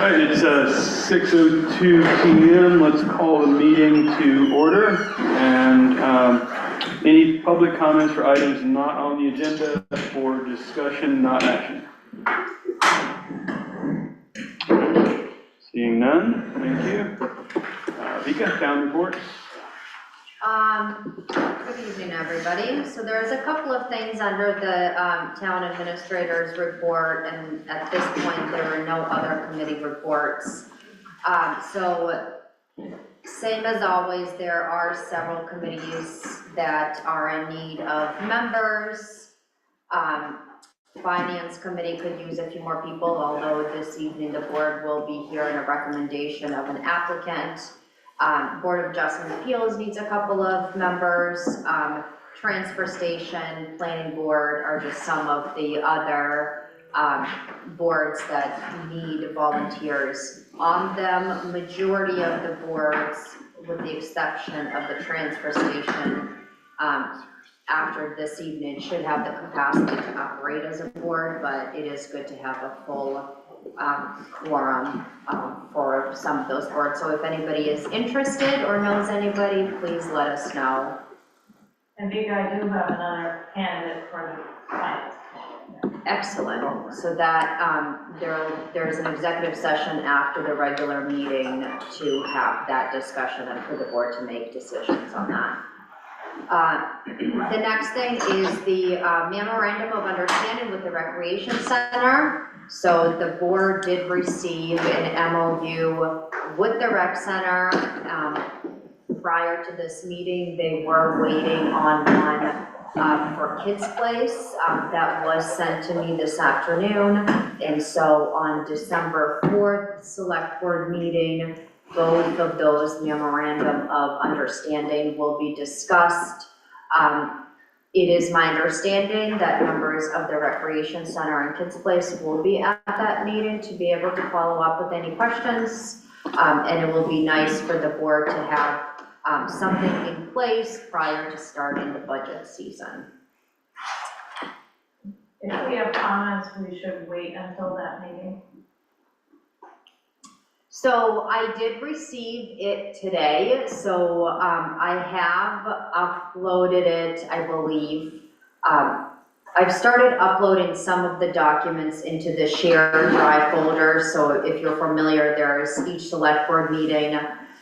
All right, it's 6:02 p.m. Let's call the meeting to order. And any public comments for items not on the agenda for discussion, not action? Seeing none, thank you. Vika, town reports. Good evening, everybody. So there's a couple of things under the town administrator's report, and at this point there are no other committee reports. So same as always, there are several committees that are in need of members. Finance committee could use a few more people, although this evening the board will be hearing a recommendation of an applicant. Board of Adjustment Appeals needs a couple of members. Transfer station, planning board are just some of the other boards that need volunteers on them. Majority of the boards, with the exception of the transfer station, after this evening should have the capacity to operate as a board, but it is good to have a full quorum for some of those boards. So if anybody is interested or knows anybody, please let us know. And Vika, I do have another candidate for the finance. Excellent. So that there's an executive session after the regular meeting to have that discussion and for the board to make decisions on that. The next thing is the memorandum of understanding with the Recreation Center. So the board did receive an MOU with the Rec Center. Prior to this meeting, they were waiting on one for Kids Place. That was sent to me this afternoon. And so on December 4th, select board meeting, both of those memorandum of understanding will be discussed. It is my understanding that members of the Recreation Center and Kids Place will be at that meeting to be able to follow up with any questions. And it will be nice for the board to have something in place prior to starting the budget season. If we have comments, we should wait until that meeting. So I did receive it today, so I have uploaded it, I believe. I've started uploading some of the documents into the shared drive folder, so if you're familiar, there's each select board meeting.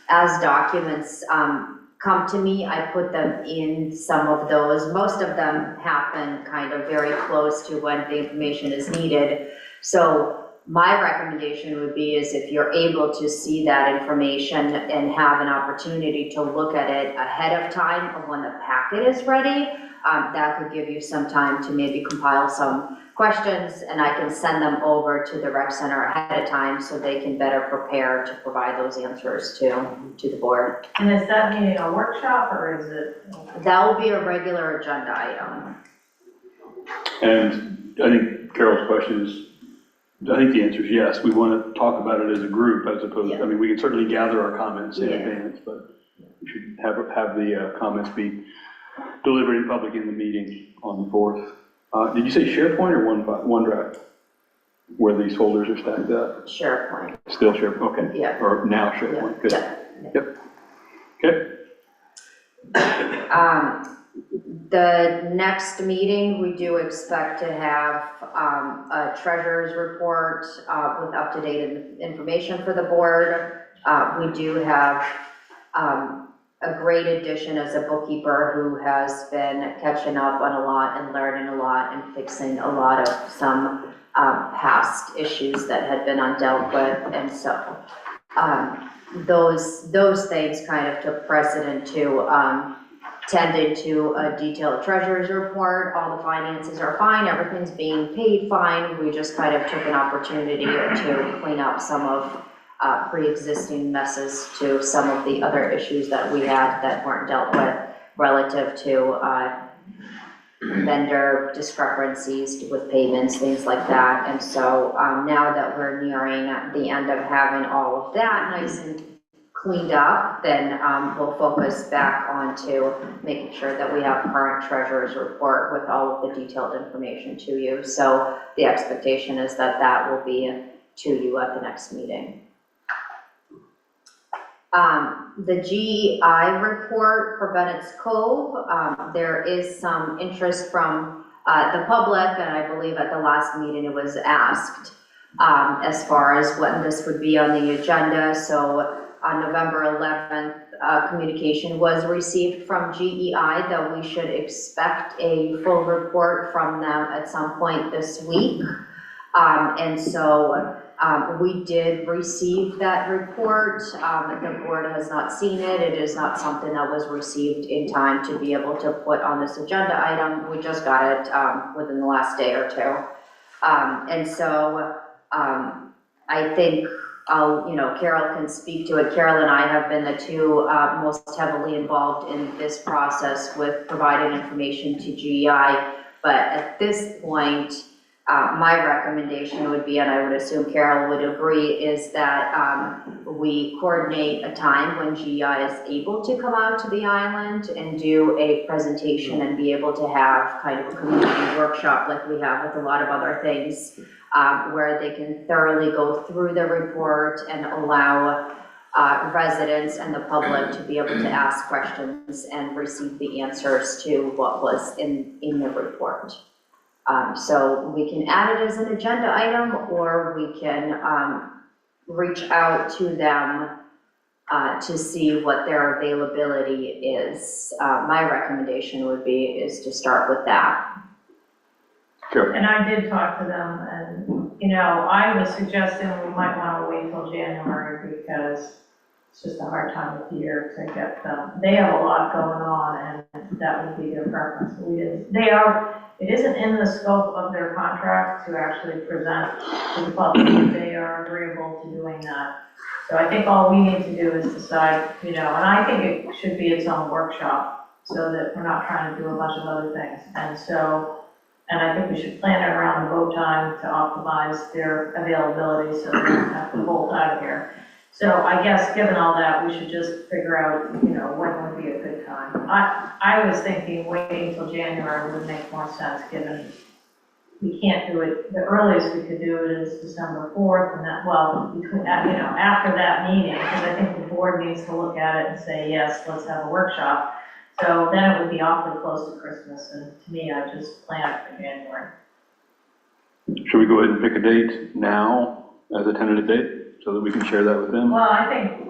As documents come to me, I put them in some of those. Most of them happen kind of very close to when the information is needed. So my recommendation would be is if you're able to see that information and have an opportunity to look at it ahead of time of when the packet is ready, that could give you some time to maybe compile some questions, and I can send them over to the Rec Center ahead of time so they can better prepare to provide those answers to the board. And is that meeting a workshop or is it? That will be a regular agenda item. And I think Carol's question is, I think the answer is yes. We want to talk about it as a group as opposed, I mean, we can certainly gather our comments in advance, but we should have the comments be delivered in public in the meeting on the 4th. Did you say SharePoint or OneDrive? Where these folders are stacked up? SharePoint. Still SharePoint, okay. Yeah. Or now SharePoint, good. Yeah. Yep. Okay. The next meeting, we do expect to have a treasurer's report with up-to-date information for the board. We do have a great addition as a bookkeeper who has been catching up on a lot and learning a lot and fixing a lot of some past issues that had been undealt with. And so those things kind of took precedent to tended to a detailed treasurer's report. All the finances are fine, everything's being paid fine. We just kind of took an opportunity to clean up some of pre-existing messes to some of the other issues that we had that weren't dealt with relative to vendor discrepancies with payments, things like that. And so now that we're nearing the end of having all of that nice and cleaned up, then we'll focus back on to making sure that we have current treasurer's report with all of the detailed information to you. So the expectation is that that will be to you at the next meeting. The GEI report for Bennett's Cove, there is some interest from the public, and I believe at the last meeting it was asked as far as when this would be on the agenda. So on November 11th, communication was received from GEI that we should expect a full report from them at some point this week. And so we did receive that report. The board has not seen it. It is not something that was received in time to be able to put on this agenda item. We just got it within the last day or two. And so I think Carol can speak to it. Carol and I have been the two most heavily involved in this process with providing information to GEI. But at this point, my recommendation would be, and I would assume Carol would agree, is that we coordinate a time when GEI is able to come out to the island and do a presentation and be able to have kind of a community workshop like we have with a lot of other things, where they can thoroughly go through the report and allow residents and the public to be able to ask questions and receive the answers to what was in the report. So we can add it as an agenda item, or we can reach out to them to see what their availability is. My recommendation would be is to start with that. Sure. And I did talk to them, and, I was suggesting we might want to wait till January because it's just a hard time of the year to get them. They have a lot going on, and that would be their preference. It isn't in the scope of their contract to actually present to the public if they are agreeable to doing that. So I think all we need to do is decide, and I think it should be its own workshop so that we're not trying to do a bunch of other things. And I think we should plan it around the boat time to optimize their availability so they don't have to bolt out of here. So I guess, given all that, we should just figure out, when would be a good time. I was thinking waiting till January would make more sense, given we can't do it, the earliest we could do it is December 4th, and between that, after that meeting, because I think the board needs to look at it and say, yes, let's have a workshop. So then it would be awfully close to Christmas, and to me, I just plan it for January. Should we go ahead and pick a date now as a tentative date so that we can share that with them? Well, I think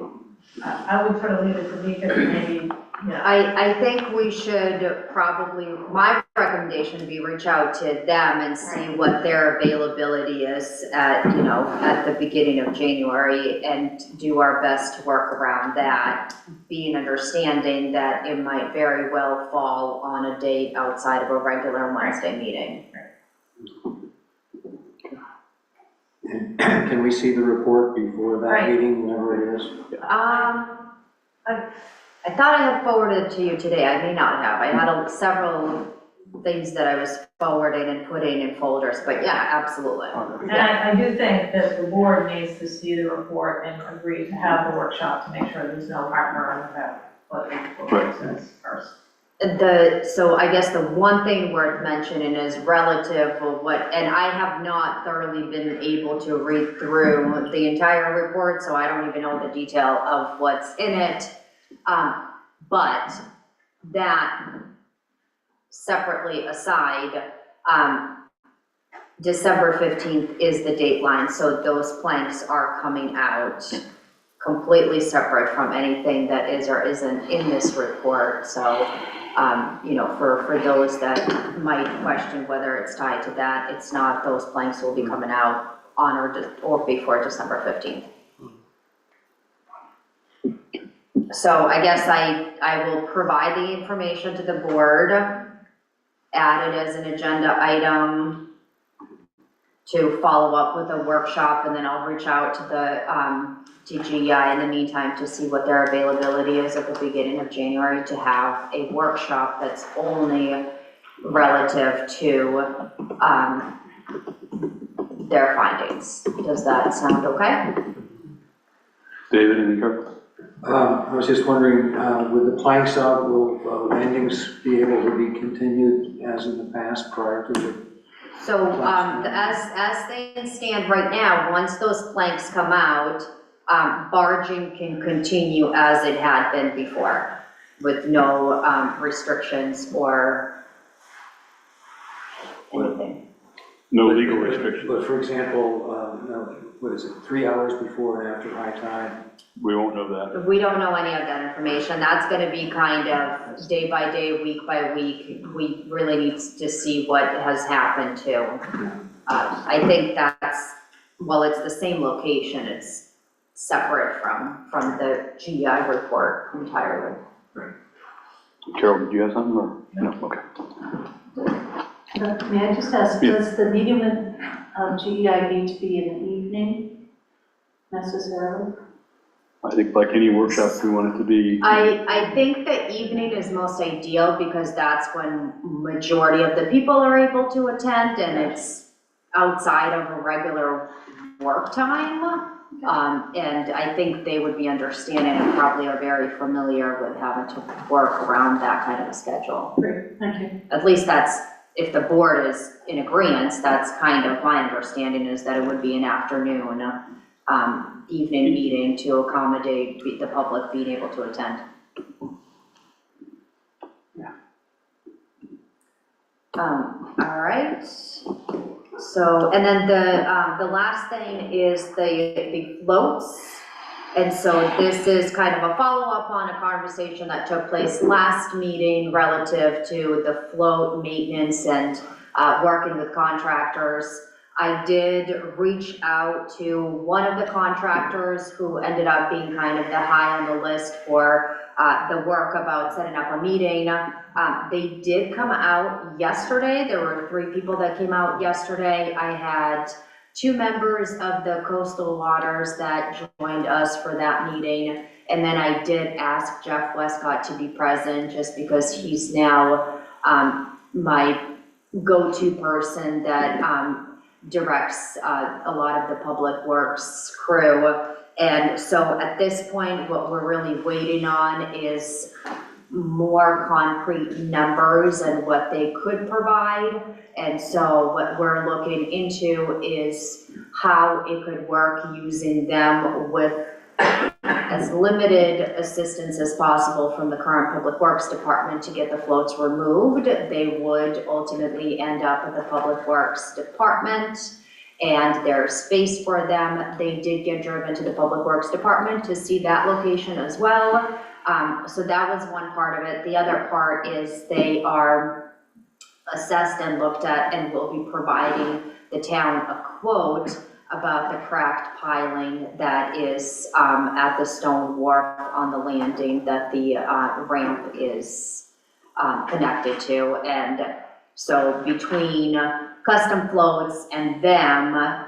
I would sort of leave it to Mika to maybe, I think we should probably, my recommendation would be reach out to them and see what their availability is at the beginning of January and do our best to work around that, being understanding that it might very well fall on a date outside of a regular Wednesday meeting. Can we see the report before that Right. meeting, whenever it is? I thought I had forwarded it to you today. I may not have. I had several things that I was forwarding and putting in folders, but yeah, absolutely. And I do think that the board needs to see the report and agree to have the workshop to make sure there's no heartburn about what the report says first. So I guess the one thing worth mentioning is relative of and I have not thoroughly been able to read through the entire report, so I don't even know the detail of what's in it. But that separately aside, December 15th is the dateline, so those planks are coming out completely separate from anything that is or isn't in this report. So, for those that might question whether it's tied to that, it's not. Those planks will be coming out on or before December 15th. So I guess I will provide the information to the board, add it as an agenda item to follow up with a workshop, and then I'll reach out to the to GEI in the meantime to see what their availability is at the beginning of January to have a workshop that's only relative to their findings. Does that sound okay? David, anything else? I was just wondering, with the planks out, will landings be able to be continued as in the past prior to the So, as things stand right now, once those planks come out, barging can continue as it had been before, with no, restrictions or anything. No legal restrictions. But for example, what is it, 3 hours before and after high tide? We won't know that. We don't know any of that information. That's gonna be kind of day by day, week by week. We really need to see what has happened too. I think that's, well, it's the same location, it's separate from the GI report entirely. Carol, did you have something or? No, okay. May I just ask, Yeah. does the meeting with GEI need to be in the evening necessarily? I think like any workshop, we want it to be. I think the evening is most ideal because that's when majority of the people are able to attend and it's outside of a regular work time. And I think they would be understanding and probably are very familiar with having to work around that kind of a schedule. Great, thank you. At least that's, if the board is in agreement, that's kind of my understanding is that it would be an afternoon, evening meeting to accommodate the public being able to attend. Yeah. All right. So, and then the last thing is the floats. And so this is kind of a follow-up on a conversation that took place last meeting relative to the float maintenance and working with contractors. I did reach out to one of the contractors who ended up being kind of the high on the list for the work about setting up a meeting. They did come out yesterday. There were 3 people that came out yesterday. I had 2 members of the coastal waters that joined us for that meeting. And then I did ask Jeff Westcott to be present just because he's now my go-to person that directs a lot of the public works crew. And so at this point, what we're really waiting on is more concrete numbers and what they could provide. And so what we're looking into is how it could work using them with as limited assistance as possible from the current Public Works Department to get the floats removed. They would ultimately end up at the Public Works Department and there's space for them. They did get driven to the Public Works Department to see that location as well. So that was one part of it. The other part is they are assessed and looked at and will be providing the town a quote about the cracked piling that is at the stone wharf on the landing that the ramp is connected to. And so between custom floats and them,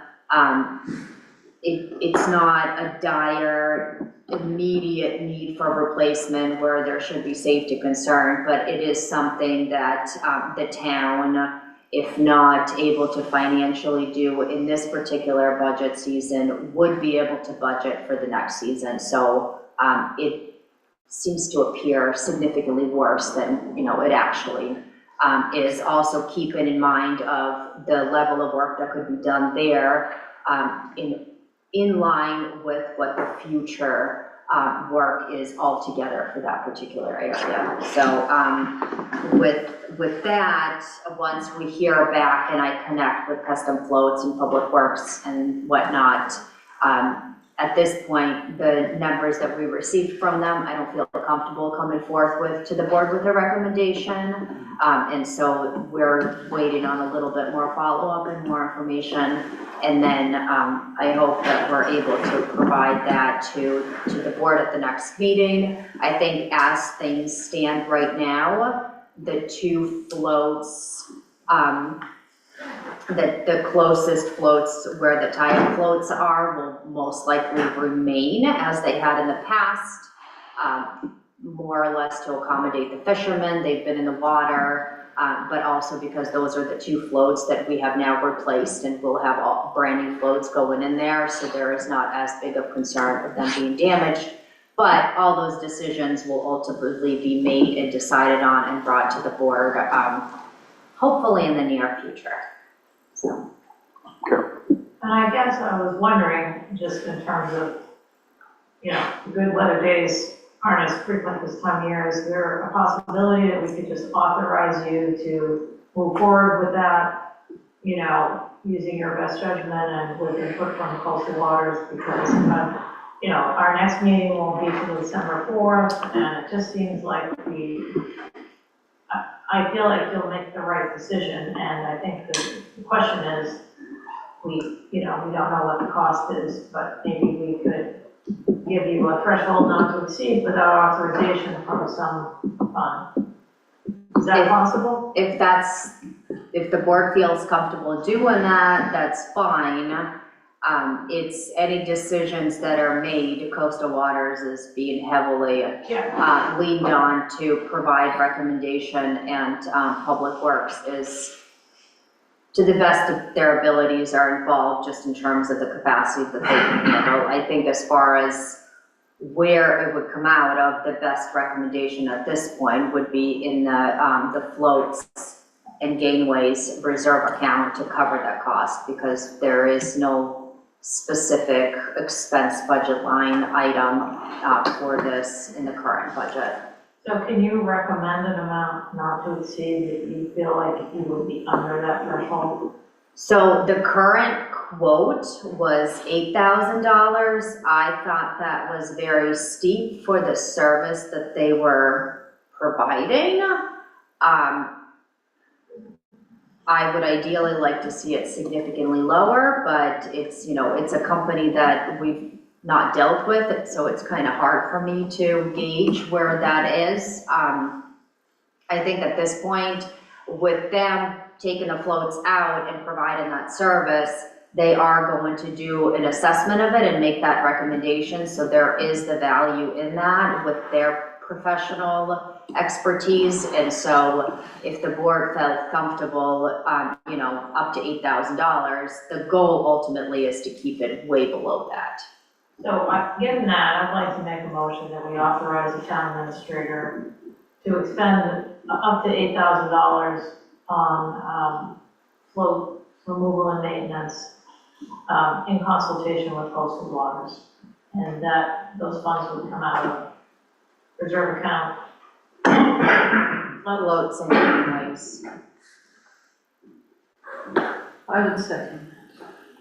it's not a dire immediate need for replacement where there should be safety concern, but it is something that the town, if not able to financially do in this particular budget season, would be able to budget for the next season. So it seems to appear significantly worse than it actually is. Also keeping in mind of the level of work that could be done there in line with what the future work is altogether for that particular area. So with that, once we hear back and I connect with Custom Floats and Public Works and whatnot, at this point, the numbers that we received from them, I don't feel comfortable coming forth with to the board with a recommendation. And so we're waiting on a little bit more follow-up and more information. And then I hope that we're able to provide that to the board at the next meeting. I think as things stand right now, the 2 floats, the closest floats where the tie-up floats are will most likely remain as they had in the past, more or less to accommodate the fishermen. They've been in the water, but also because those are the 2 floats that we have now replaced and we'll have all brand new floats going in there, so there is not as big of concern of them being damaged. But all those decisions will ultimately be made and decided on and brought to the board, hopefully in the near future. So, Carol? And I guess I was wondering, just in terms of, good weather days aren't as frequent this time of year, is there a possibility that we could just authorize you to move forward with that, using your best judgment and with input from coastal waters? Because, our next meeting won't be till December 4th, and it just seems like I feel like you'll make the right decision, and I think the question is, we don't know what the cost is, but maybe we could give you a threshold not to exceed without authorization from some fund. Is that possible? if the board feels comfortable doing that, that's fine. It's any decisions that are made, Coastal Waters is being heavily leaned on to provide recommendation, and Public Works is, to the best of their abilities, are involved just in terms of the capacity that they can handle. I think as far as where it would come out of, the best recommendation at this point would be in the floats and gateways reserve account to cover that cost, because there is no specific expense budget line item for this in the current budget. So can you recommend an amount not to exceed if you feel like you would be under that threshold? So the current quote was $8,000. I thought that was very steep for the service that they were providing. I would ideally like to see it significantly lower, but it's, it's a company that we've not dealt with, so it's kind of hard for me to gauge where that is. I think at this point, with them taking the floats out and providing that service, they are going to do an assessment of it and make that recommendation. So there is the value in that with their professional expertise. And so if the board felt comfortable, up to $8,000, the goal ultimately is to keep it way below that. So given that, I'd like to make a motion that we authorize the town administrator to expend up to $8,000 on float removal and maintenance in consultation with Coastal Waters. And that those funds would come out of reserve account. Floats and gateways. I would second.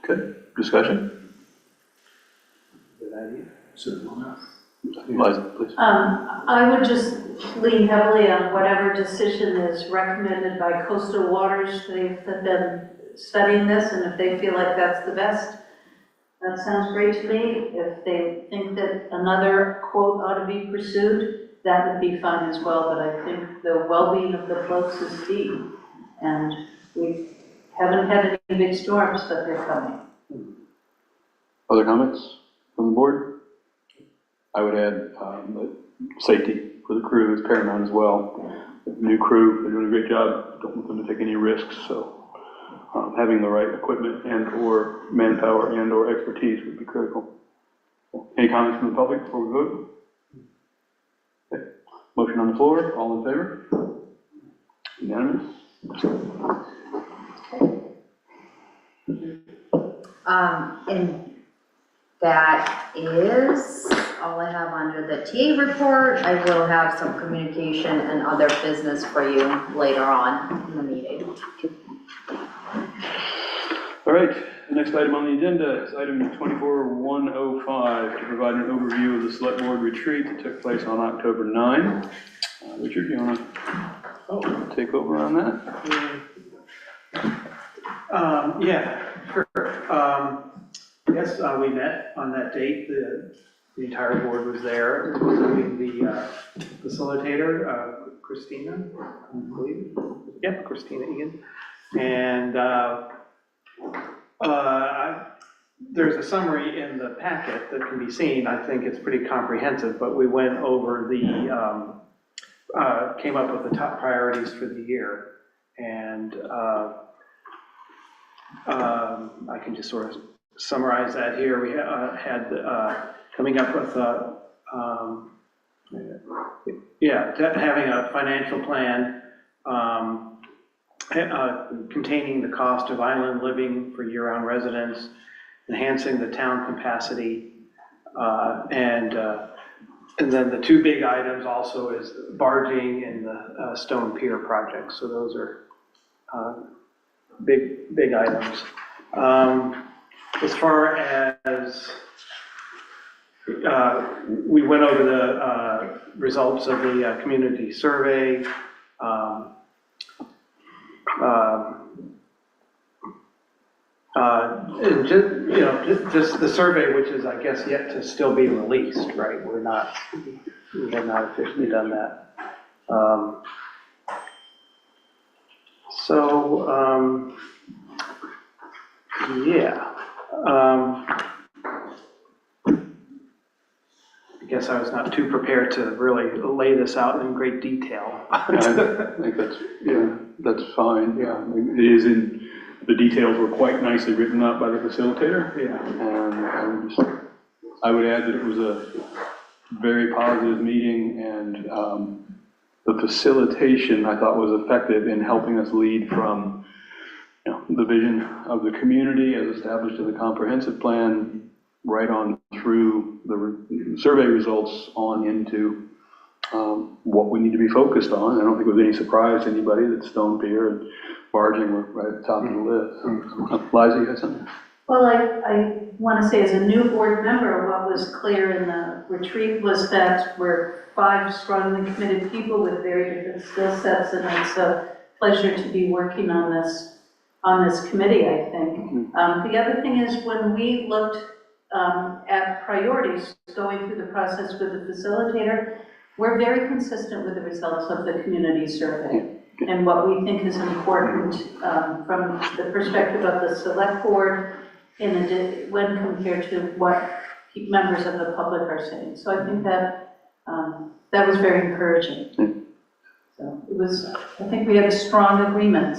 Okay, discussion? Good idea. Certainly. Liza, please. I would just lean heavily on whatever decision is recommended by Coastal Waters. They've been studying this, and if they feel like that's the best, that sounds great to me. If they think that another quote ought to be pursued, that would be fine as well, but I think the well-being of the floats is key. And we haven't had any big storms, but they're coming. Other comments from the board? I would add that safety for the crew is paramount as well. New crew, they're doing a great job. Don't want them to take any risks, so having the right equipment and or manpower and or expertise would be critical. Any comments from the public before we vote? Okay. Motion on the floor, all in favor? Unanimous? And that is all I have under the TA report. I will have some communication and other business for you later on in the meeting. All right, the next item on the agenda is item 24105, to provide an overview of the select board retreat that took place on October 9. Richard, you want to take over on that? Yeah, sure. Yes, we met on that date. The entire board was there, including the facilitator, Christina, I believe. Yep, Christina Egan. And there's a summary in the packet that can be seen. I think it's pretty comprehensive, but we went over came up with the top priorities for the year. And I can just sort of summarize that here. We had coming up with having a financial plan, containing the cost of island living for year-round residents, enhancing the town capacity, and then the two big items also is barging and the stone pier project. So those are big items. As far as we went over the results of the community survey. And just the survey, which is, I guess, yet to still be released, right? We have not officially done that. Yeah. I guess I was not too prepared to really lay this out in great detail. I think that's fine. Yeah, it is in, the details were quite nicely written up by the facilitator. Yeah. And I would add that it was a very positive meeting, and the facilitation I thought was effective in helping us lead from the vision of the community as established in the comprehensive plan right on through the survey results on into what we need to be focused on. I don't think it was any surprise to anybody that stone pier and barging were right at the top of the list. Liza, you had something? Well, I want to say as a new board member, what was clear in the retreat was that we're 5 strongly committed people with very different skill sets, and it's a pleasure to be working on this committee, I think. The other thing is when we looked at priorities going through the process with the facilitator, we're very consistent with the results of the community survey and what we think is important from the perspective of the select board when compared to what members of the public are saying. So I think that that was very encouraging. So it was, I think we had a strong agreement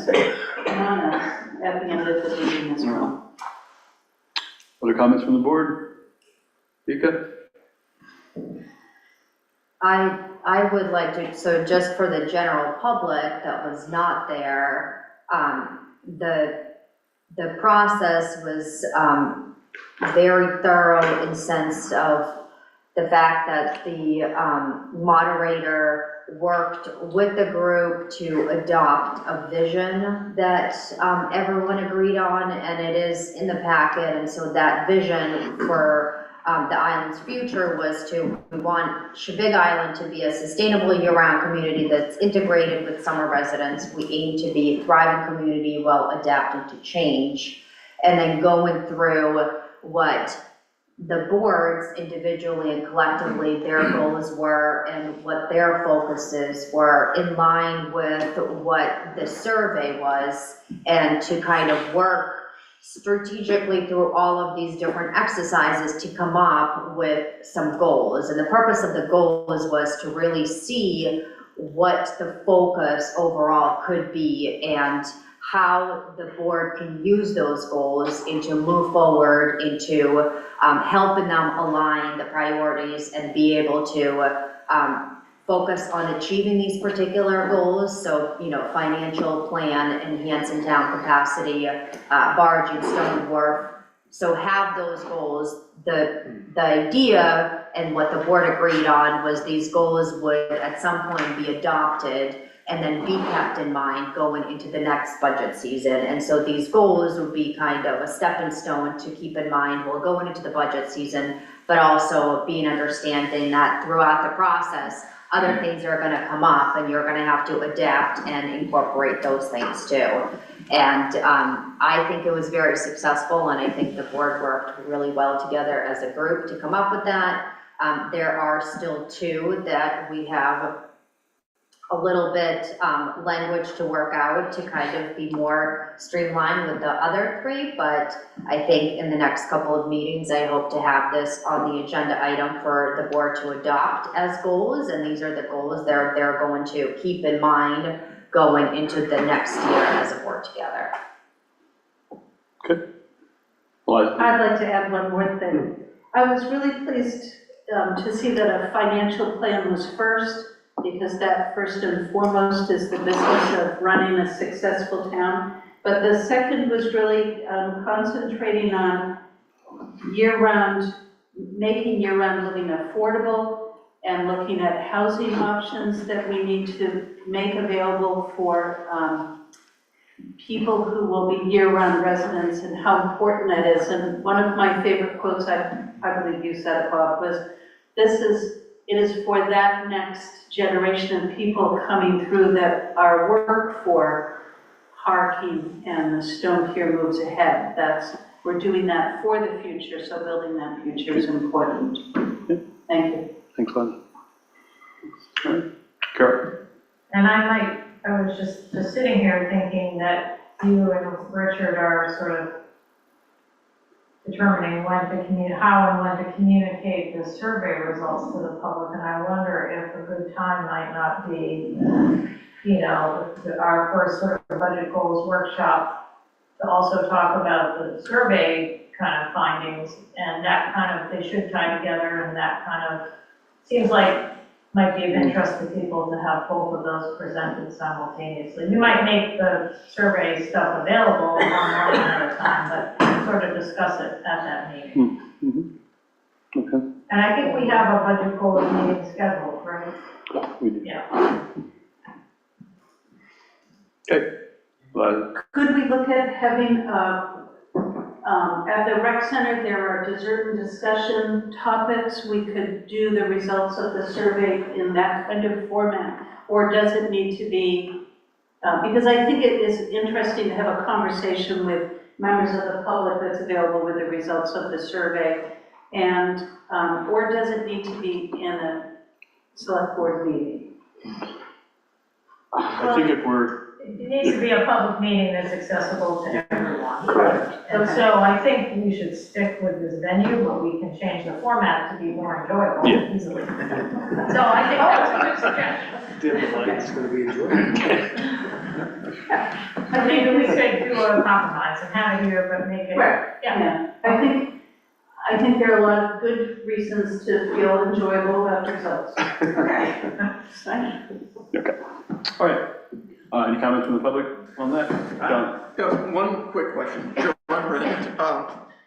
on us at the end of the meeting as well. Other comments from the board? Vika? I would like to, so just for the general public that was not there, the process was very thorough in sense of the fact that the moderator worked with the group to adopt a vision that everyone agreed on, and it is in the packet. And so that vision for the island's future was we want Big Island to be a sustainable year-round community that's integrated with summer residents. We aim to be a thriving community while adapting to change. And then going through what the boards individually and collectively their goals were and what their focuses were in line with what the survey was, and to kind of work strategically through all of these different exercises to come up with some goals. And the purpose of the goals was to really see what the focus overall could be and how the board can use those goals into move forward into helping them align the priorities and be able to focus on achieving these particular goals. So, financial plan, enhancing town capacity, barging, stone wharf. So have those goals. The idea and what the board agreed on was these goals would at some point be adopted and then be kept in mind going into the next budget season. And so these goals would be kind of a stepping stone to keep in mind while going into the budget season, but also being understanding that throughout the process, other things are going to come up and you're going to have to adapt and incorporate those things too. And I think it was very successful, and I think the board worked really well together as a group to come up with that. There are still 2 that we have a little bit language to work out to kind of be more streamlined with the other 3, but I think in the next couple of meetings, I hope to have this on the agenda item for the board to adopt as goals, and these are the goals they're going to keep in mind going into the next year as a board together. Okay. Well, I'd like to add one more thing. I was really pleased to see that a financial plan was first, because that first and foremost is the business of running a successful town. But the second was really concentrating on year-round, making year-round living affordable and looking at housing options that we need to make available for people who will be year-round residents and how important that is. And one of my favorite quotes, I believe you said it, Bob, was, it is for that next generation of people coming through that our work for Harking and the Stone Pier moves ahead. We're doing that for the future, so building that future is important. Thank you. Thanks, Len. All right, Carol. And I was just sitting here thinking that you and Richard are sort of determining how and when to communicate the survey results to the public, and I wonder if a good time might not be, our first sort of budget goals workshop to also talk about the survey kind of findings, and that kind of, they should tie together, and that kind of seems like might be of interest to people to have both of those presented simultaneously. We might make the survey stuff available one morning at a time, but sort of discuss it at that meeting. Mm-hmm. Okay. And I think we have a budget goals meeting scheduled, right? We do. Yeah. Okay. Well, Could we look at having, at the rec center, there are dessert and discussion topics. We could do the results of the survey in that kind of format, or does it need to be, because I think it is interesting to have a conversation with members of the public that's available with the results of the survey, and, or does it need to be in a select board meeting? I think if we're, It needs to be a public meeting that's accessible to everyone. And so I think we should stick with this venue, but we can change the format to be more enjoyable easily. So I think that's a good suggestion. It's going to be enjoyable. I think we could do a compromise and have it here, but make it. Right. Yeah. I think there are a lot of good reasons to feel enjoyable about results. Okay. okay. All right. Any comments from the public on that? John? Yeah, one quick question. John Brent.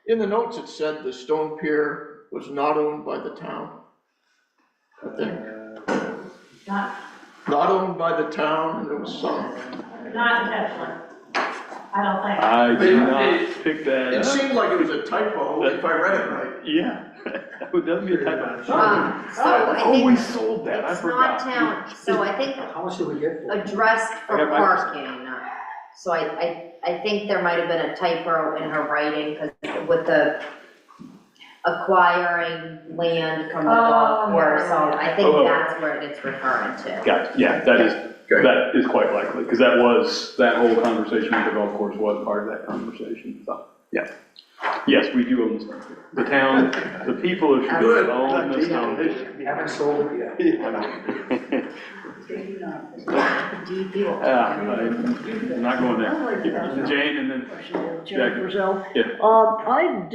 In the notes, it said the Stone Pier was not owned by the town. I think. Not owned by the town, and there was some. Not intentionally. I don't think. I did not pick that It up. seemed like it was a typo, if I read it right. Yeah. It doesn't be a typo. So I think we sold that. I it's forgot. not town, so I think How much did we get for it? addressed for I got my- parking. So I think there might have been a typo in her writing, because with the acquiring land from the golf course, so I think that's where it's referring to. Got it. Yeah, that is quite likely, because that whole conversation with the golf course was part of that conversation, so, yeah. Yes, we do own the Stone Pier. The town, the people of Chicago own the Stone Pier. We haven't sold it yet. I'm not going there. Jane and then Jack Brazil. Yeah. I'm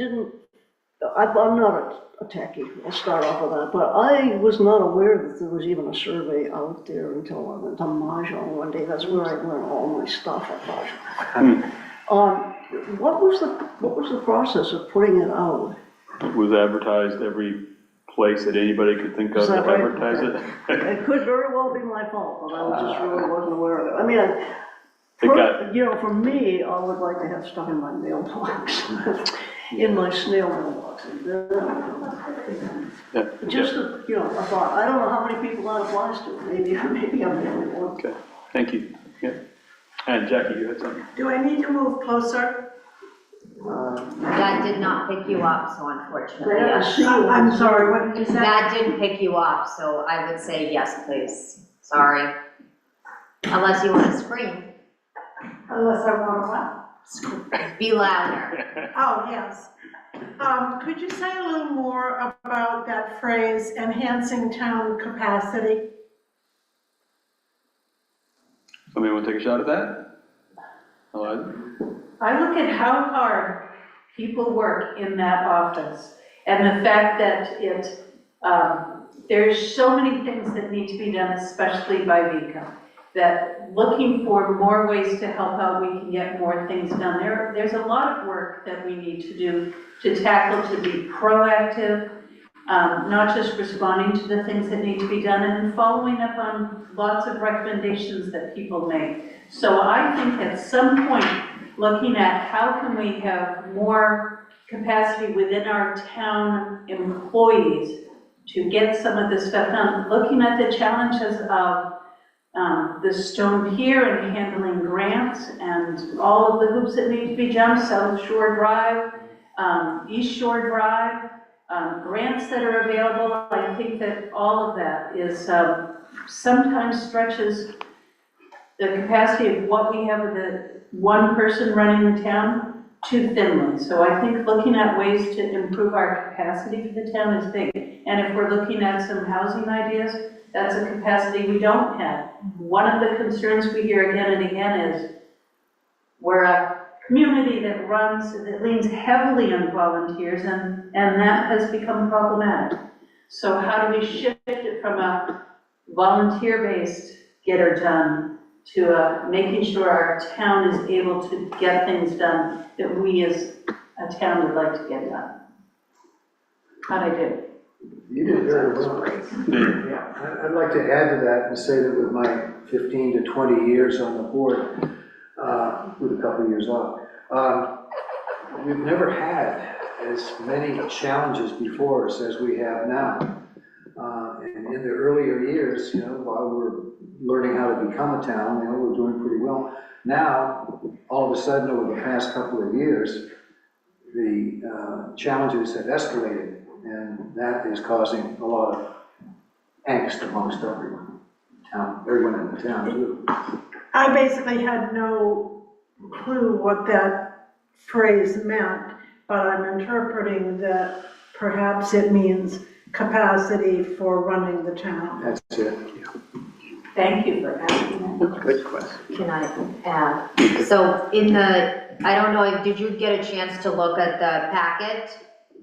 not a techie, I'll start off with that, but I was not aware that there was even a survey out there until I went to Mahjong one day. That's where I learned all my stuff, I thought. What was the process of putting it out? It was advertised every place that anybody could think of Is to that right? advertise it. It could very well be my fault, but I just really wasn't aware of it. I mean, for me, I would like to have stuff in my mailbox, in my snail mailbox. Just, a thought. I don't know how many people that applies to. Maybe I'm the only one. Okay, thank you. Yeah. And Jackie, you had something? Do I need to move closer? That did not pick you up, so unfortunately, yes. I'm sorry, what did you say? That didn't pick you up, so I would say yes, please. Sorry. Unless you want to scream. Unless I want to Be louder. what? Oh, yes. Could you say a little more about that phrase, enhancing town capacity? Somebody want to take a shot at that? Eliza? I look at how hard people work in that office, and the fact that it there's so many things that need to be done, especially by VECA, that looking for more ways to help out, we can get more things done. There's a lot of work that we need to do to tackle, to be proactive, not just responding to the things that need to be done, and then following up on lots of recommendations that people make. So I think at some point, looking at how can we have more capacity within our town employees to get some of this stuff done, looking at the challenges of the stone pier and handling grants and all of the hoops that need to be jumped, South Shore Drive, East Shore Drive, grants that are available. I think that all of that is sometimes stretches the capacity of what we have with the one person running the town too thinly. So I think looking at ways to improve our capacity for the town is big. And if we're looking at some housing ideas, that's a capacity we don't have. One of the concerns we hear again and again is we're a community that leans heavily on volunteers, and that has become problematic. So how do we shift it from a volunteer-based get her done to making sure our town is able to get things done that we as a town would like to get done? How'd I do? You did very well. Yeah, I'd like to add to that and say that with my 15 to 20 years on the board, with a couple of years off, we've never had as many challenges before us as we have now. And in the earlier years, while we're learning how to become a town, we're doing pretty well. Now, all of a sudden, over the past couple of years, the challenges have escalated. And that is causing a lot of angst amongst everyone in the town too. I basically had no clue what that phrase meant, but I'm interpreting that perhaps it means capacity for running the town. That's it. Thank you for asking that. Good question. Can I add? So I don't know, did you get a chance to look at the packet?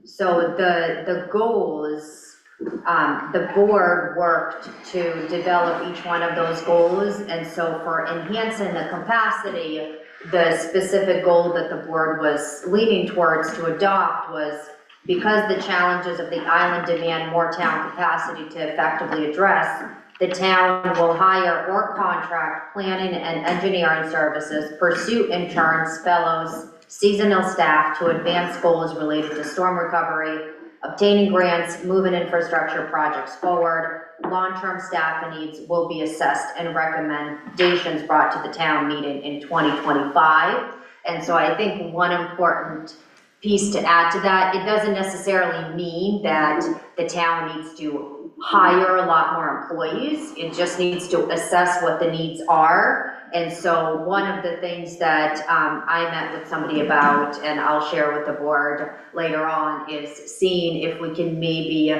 So the goals, the board worked to develop each one of those goals. And so for enhancing the capacity, the specific goal that the board was leaning towards to adopt was because the challenges of the island demand more town capacity to effectively address, the town will hire or contract planning and engineering services, pursue interns, fellows, seasonal staff to advance goals related to storm recovery, obtaining grants, moving infrastructure projects forward. Long-term staff needs will be assessed and recommendations brought to the town meeting in 2025. And so I think one important piece to add to that, it doesn't necessarily mean that the town needs to hire a lot more employees. It just needs to assess what the needs are. And so one of the things that I met with somebody about, and I'll share with the board later on, is seeing if we can maybe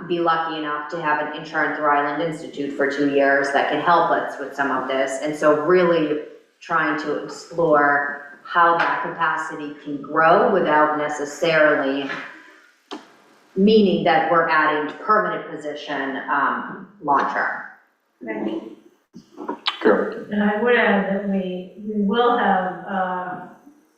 be lucky enough to have an intern through Island Institute for 2 years that can help us with some of this. And so really trying to explore how that capacity can grow without necessarily meaning that we're adding permanent position long-term. Carol. And I would add that we will have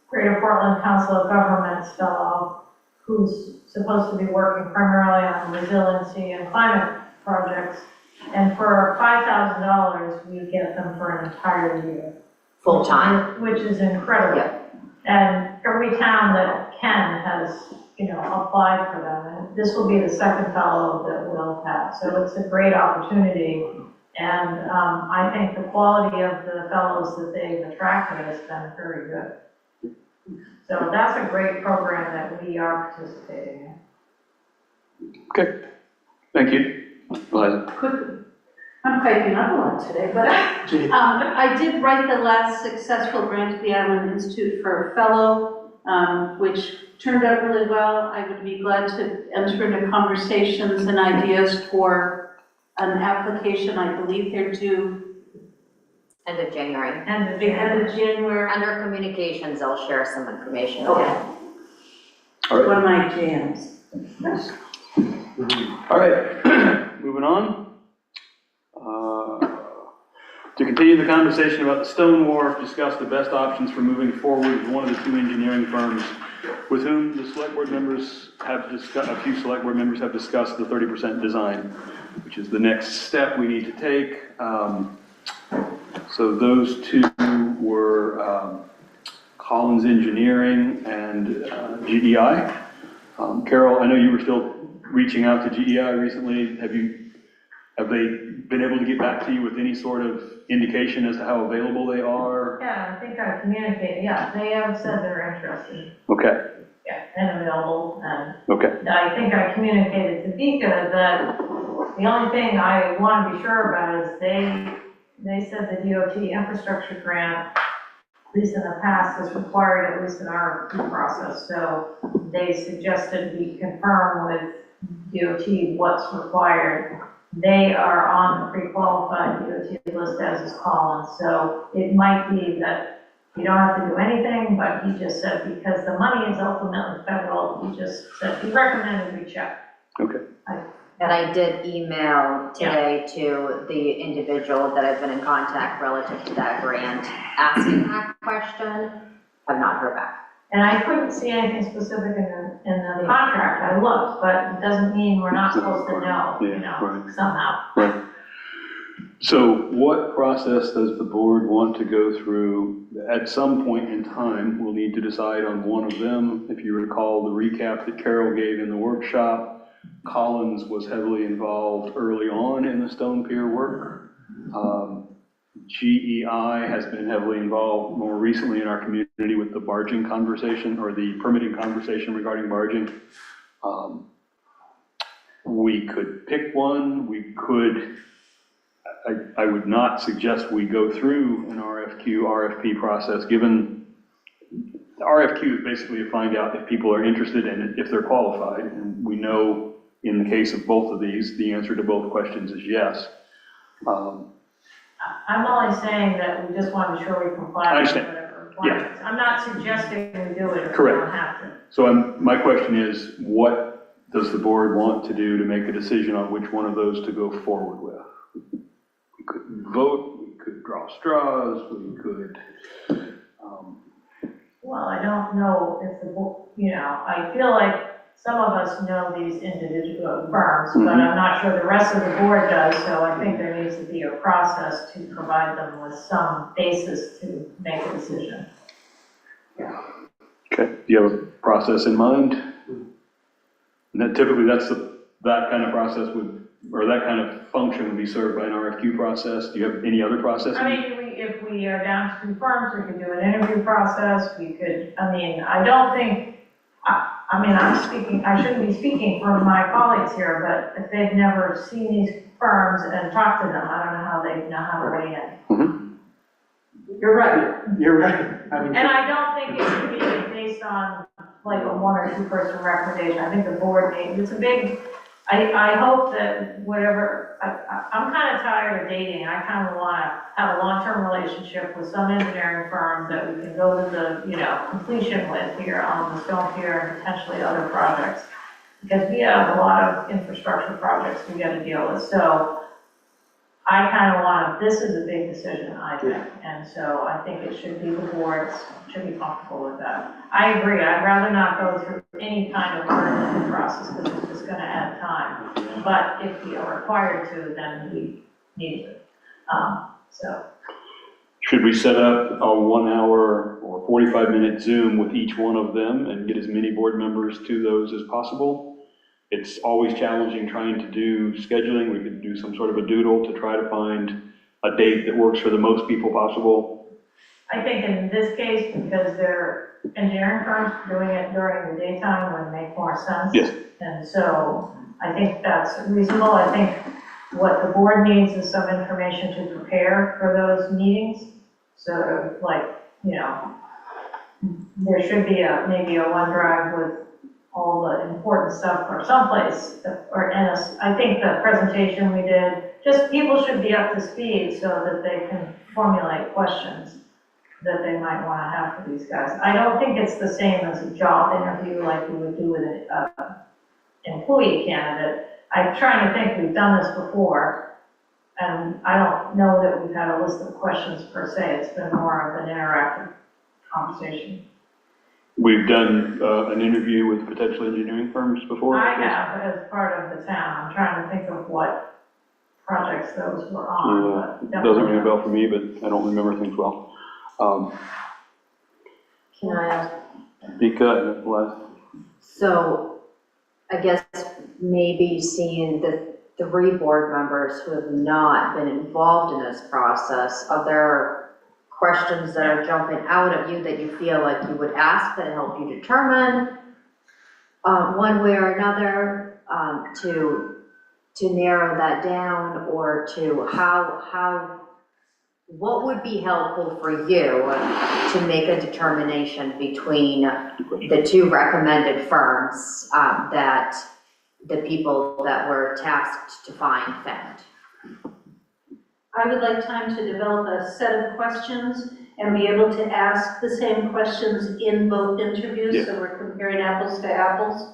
Greater Portland Council of Governments fellow who's supposed to be working primarily on resiliency and climate projects. And for $5,000, we get them for an entire year. Full-time. Which is incredible. Yeah. And every town that can has, applied for them. And this will be the second fellow that we'll have. So it's a great opportunity. And I think the quality of the fellows that they've attracted has been very good. So that's a great program that we are participating in. Okay, thank you. Eliza. I'm piping up a lot today, but I did write the last successful grant to the Island Institute for a fellow, which turned out really well. I would be glad to enter into conversations and ideas for an application. I believe they're due End of January. And the end of January. Under communications, I'll share some information. Okay. All right. One of my jams. All right. moving on. To continue the conversation about the stone wharf, discuss the best options for moving forward with one of the two engineering firms with whom the select board members have discussed, a few select board members have discussed the 30% design, which is the next step we need to take. So those two were Collins Engineering and GEI. Carol, I know you were still reaching out to GEI recently. Have they been able to get back to you with any sort of indication as to how available they are? Yeah, I think I communicated, yeah, they have said they're interested, Okay, yeah, and available, and okay, I think I communicated to Vika that the only thing I want to be sure about is they said the DOT infrastructure grant, at least in the past, is required at least in our process, so they suggested we confirm with DOT what's required. They are on the pre-qualified DOT list, as is Collins, so it might be that you don't have to do anything, but he just said because the money is ultimately federal, he just said he recommended we check. okay. And I did email today to the individual that I've been in contact relative to that grant, asking that question. Have not heard back. And I couldn't see anything specific in the contract, I looked, but it doesn't mean we're not supposed to know, you know, right. somehow. Right. So what process does the board want to go through? At some point in time, we'll need to decide on one of them. If you recall the recap that Carol gave in the workshop, Collins was heavily involved early on in the stone pier work. GEI has been heavily involved more recently in our community with the barging conversation or the permitting conversation regarding barging. We could pick one. We could, I would not suggest we go through an RFP process, given the RFQ is basically to find out if people are interested and if they're qualified. And we know in the case of both of these, the answer to both questions is yes. I'm only saying that we just want to be sure we comply with whatever requirements. I'm not suggesting we do it if we Correct. don't have to. So my question is, what does the board want to do to make a decision on which one of those to go forward with? We could vote, we could draw straws, we could, Well, I don't know if the, you know, I feel like some of us know these individual firms, but I'm not sure the rest of the board does, so I think there needs to be a process to provide them with some basis to make a decision. okay, do you have a process in mind? And that typically that kind of process or that kind of function would be served by an RFQ process. Do you have any other process? I mean, if we are down to 2 firms, we could do an interview process, we could, I mean, I don't think, I mean, I shouldn't be speaking for my colleagues here, but if they've never seen these firms and talked to them, I don't know how they know how to weigh in. You're right, you're right. I mean, And I don't think it should be based on like a 1 or 2 person recommendation. I think the board it's a big, I hope that whatever, I'm kind of tired of dating. I kind of want to have a long-term relationship with some engineering firm that we can go to the, you know, completion with here on the stone pier and potentially other projects. Because we have a lot of infrastructure projects we got to deal with. So I kind of want to, this is a big decision, I think. And so I think it should be the board should be comfortable with that. I agree. I'd rather not go through any kind of permitting process because it's just going to add time. But if we are required to, then we need to. So. Should we set up a 1 hour or 45-minute Zoom with each one of them and get as many board members to those as possible? It's always challenging trying to do scheduling. We could do some sort of a doodle to try to find a date that works for the most people possible. I think in this case, because they're engineering firms, doing it during the daytime would make more sense. Yes. And so I think that's reasonable. I think what the board needs is some information to prepare for those meetings. So like, you know, there should be maybe a OneDrive with all the important stuff or someplace, I think the presentation we did, just people should be up to speed so that they can formulate questions that they might want to have for these guys. I don't think it's the same as a job interview like we would do with an employee candidate, I'm trying to think, we've done this before, and I don't know that we've had a list of questions per se, it's been more of an interactive conversation. We've done an interview with potential engineering firms before. I have, but as part of the town, I'm trying to think of what projects those were on, but Doesn't ring a bell for me, but I don't remember things well. Can I ask? Because, last, So I guess maybe seeing the 3 board members who have not been involved in this process, are there questions that are jumping out of you that you feel like you would ask that help you determine one way or another to narrow that down, or to what would be helpful for you to make a determination between the 2 recommended firms that the people that were tasked to find found? I would like time to develop a set of questions and be able to ask the same questions in both interviews, so we're comparing apples to apples.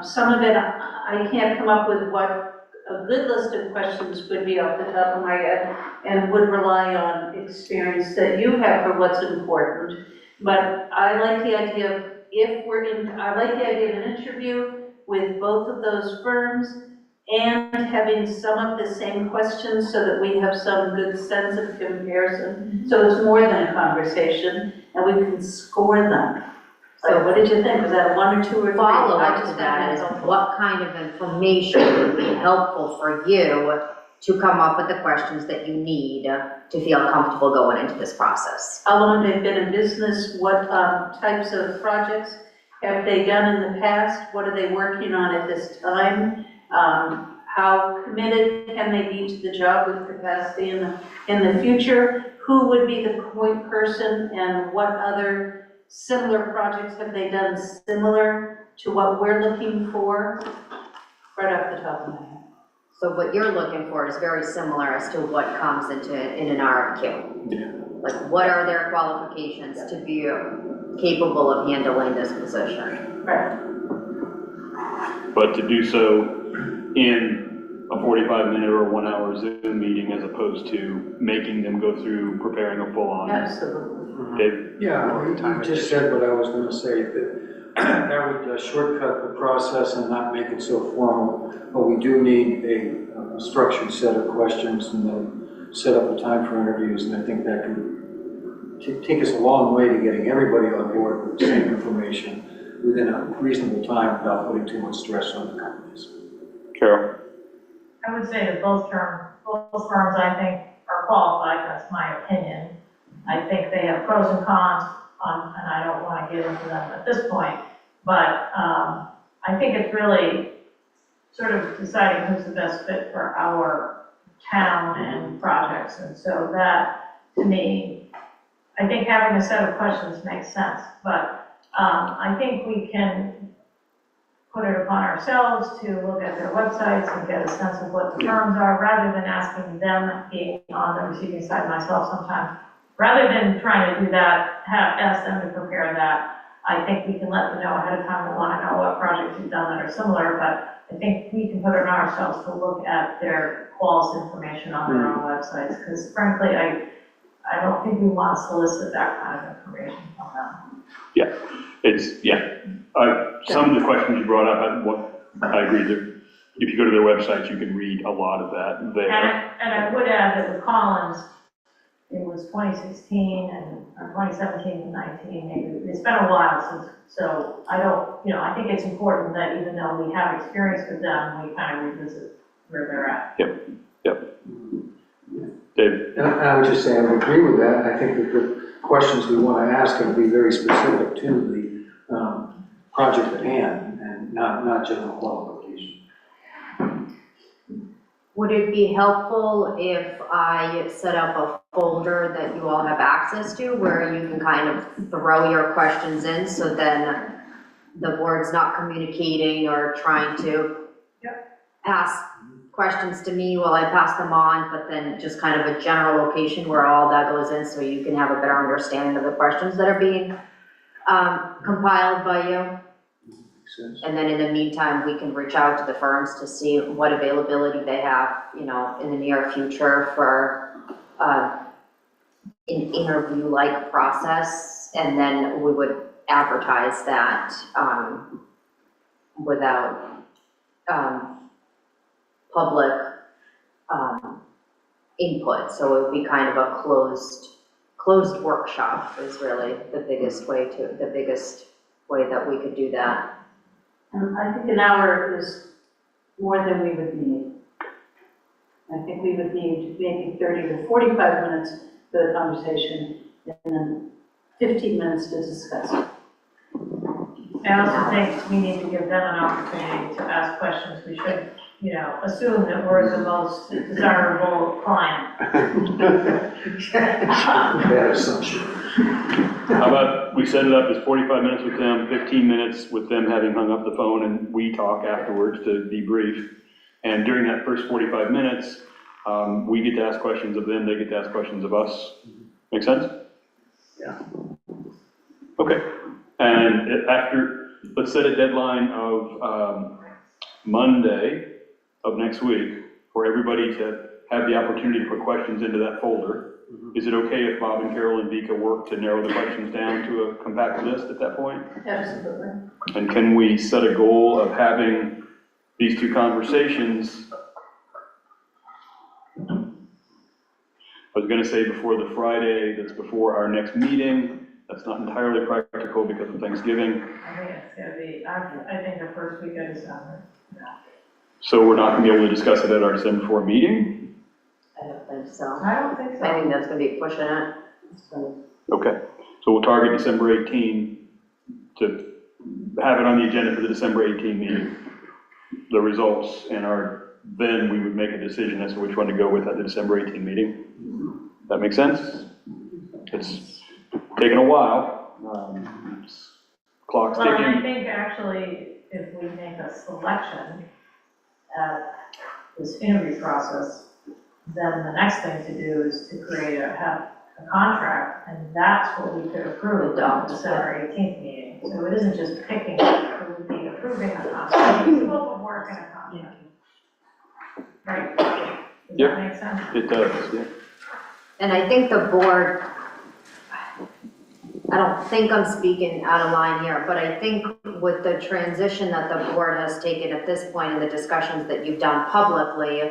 Some of it, I can't come up with what a good list of questions would be off the top of my head, and would rely on experience that you have for what's important. But I like the idea of, I like the idea of an interview with both of those firms, and having some of the same questions so that we have some good sense of comparison. So it's more than a conversation, and we can score them. So what did you think? Was that a 1 or 2 or 3? Follow-up to that is, what kind of information would be helpful for you to come up with the questions that you need to feel comfortable going into this process? How long they've been in business? What types of projects have they done in the past? What are they working on at this time? How committed can they be to the job with capacity in the future? Who would be the point person, and what other similar projects have they done similar to what we're looking for? Right off the top of my head. So what you're looking for is very similar as to what comes in an RFQ. Yeah. Like, what are their qualifications to be capable of handling this position? Right. but to do so in a 45-minute or 1-hour Zoom meeting as opposed to making them go through preparing a full-on. Absolutely. Dave? Yeah, you just said what I was gonna say, that would shortcut the process and not make it so formal, but we do need a structured set of questions and then set up a time for interviews, and I think that could take us a long way to getting everybody on board with the same information within a reasonable time without putting too much stress on the companies. Carol? I would say that both firms, I think, are qualified, that's my opinion. I think they have pros and cons, and I don't want to get into them at this point, but I think it's really sort of deciding who's the best fit for our town and projects, and so that, to me, I think having a set of questions makes sense, but I think we can put it upon ourselves to look at their websites and get a sense of what the firms are, rather than asking them, being on the receiving side myself sometimes. Rather than trying to do that, ask them to prepare that, I think we can let them know ahead of time. We want to know what projects you've done that are similar, but I think we can put it on ourselves to look at their quals information on their own websites, because frankly, I don't think we want to solicit that kind of information from them. Yeah, some of the questions you brought up, I agree that if you go to their websites, you can read a lot of that there. And I would add that with Collins, it was 2016 or 2017 and 19, maybe. It's been a while since, so I think it's important that even though we have experience with them, we kind of revisit where they're at. Yep. Dave? And I would just say I would agree with that. I think that the questions we want to ask are to be very specific to the project at hand and not general qualification. Would it be helpful if I set up a folder that you all have access to where you can kind of throw your questions in, so then the board's not communicating or trying to pass questions to me while I pass them on, but then just kind of a general location where all that goes in, so you can have a better understanding of the questions that are being compiled by you? sense. And then in the meantime, we can reach out to the firms to see what availability they have, you know, in the near future for an interview-like process. And then we would advertise that without public input. So it would be kind of a closed workshop is really the biggest way that we could do that. I think an hour is more than we would need. I think we would need maybe 30 to 45 minutes for the conversation, and then 15 minutes to discuss it. I also think we need to give them an opportunity to ask questions. We should, you know, assume that we're the most desirable client. Bad assumption. How about we set it up as 45 minutes with them, 15 minutes with them having hung up the phone, and we talk afterwards to debrief. And during that first 45 minutes, we get to ask questions of them, they get to ask questions of us. Make sense? Yeah. Okay. And after, let's set a deadline of Monday of next week for everybody to have the opportunity to put questions into that folder. Is it okay if Bob and Carol and Vika work to narrow the questions down to a compact list at that point? Absolutely. And can we set a goal of having these two conversations? I was going to say before the Friday that's before our next meeting. That's not entirely practical because of Thanksgiving. I think it's gonna be, I think the first week of December. So we're not going to be able to discuss it at our December 4 meeting? I don't think so. I don't think so. I think that's gonna be pushing it. Okay, so we'll target December 18 to have it on the agenda for the December 18 meeting. The results and then we would make a decision as to which one to go with at the December 18 meeting. That make sense? It's taken a while. Clock's Well, and I ticking. think actually, if we make a selection at this interview process, then the next thing to do is to have a contract, and that's what we could approve at the December 18th meeting. So it isn't just picking, it would be approving a contract, scope of work and a contract. Right? Does Yep. that make sense? It does, yeah. And I think the board, I don't think I'm speaking out of line here, but I think with the transition that the board has taken at this point in the discussions that you've done publicly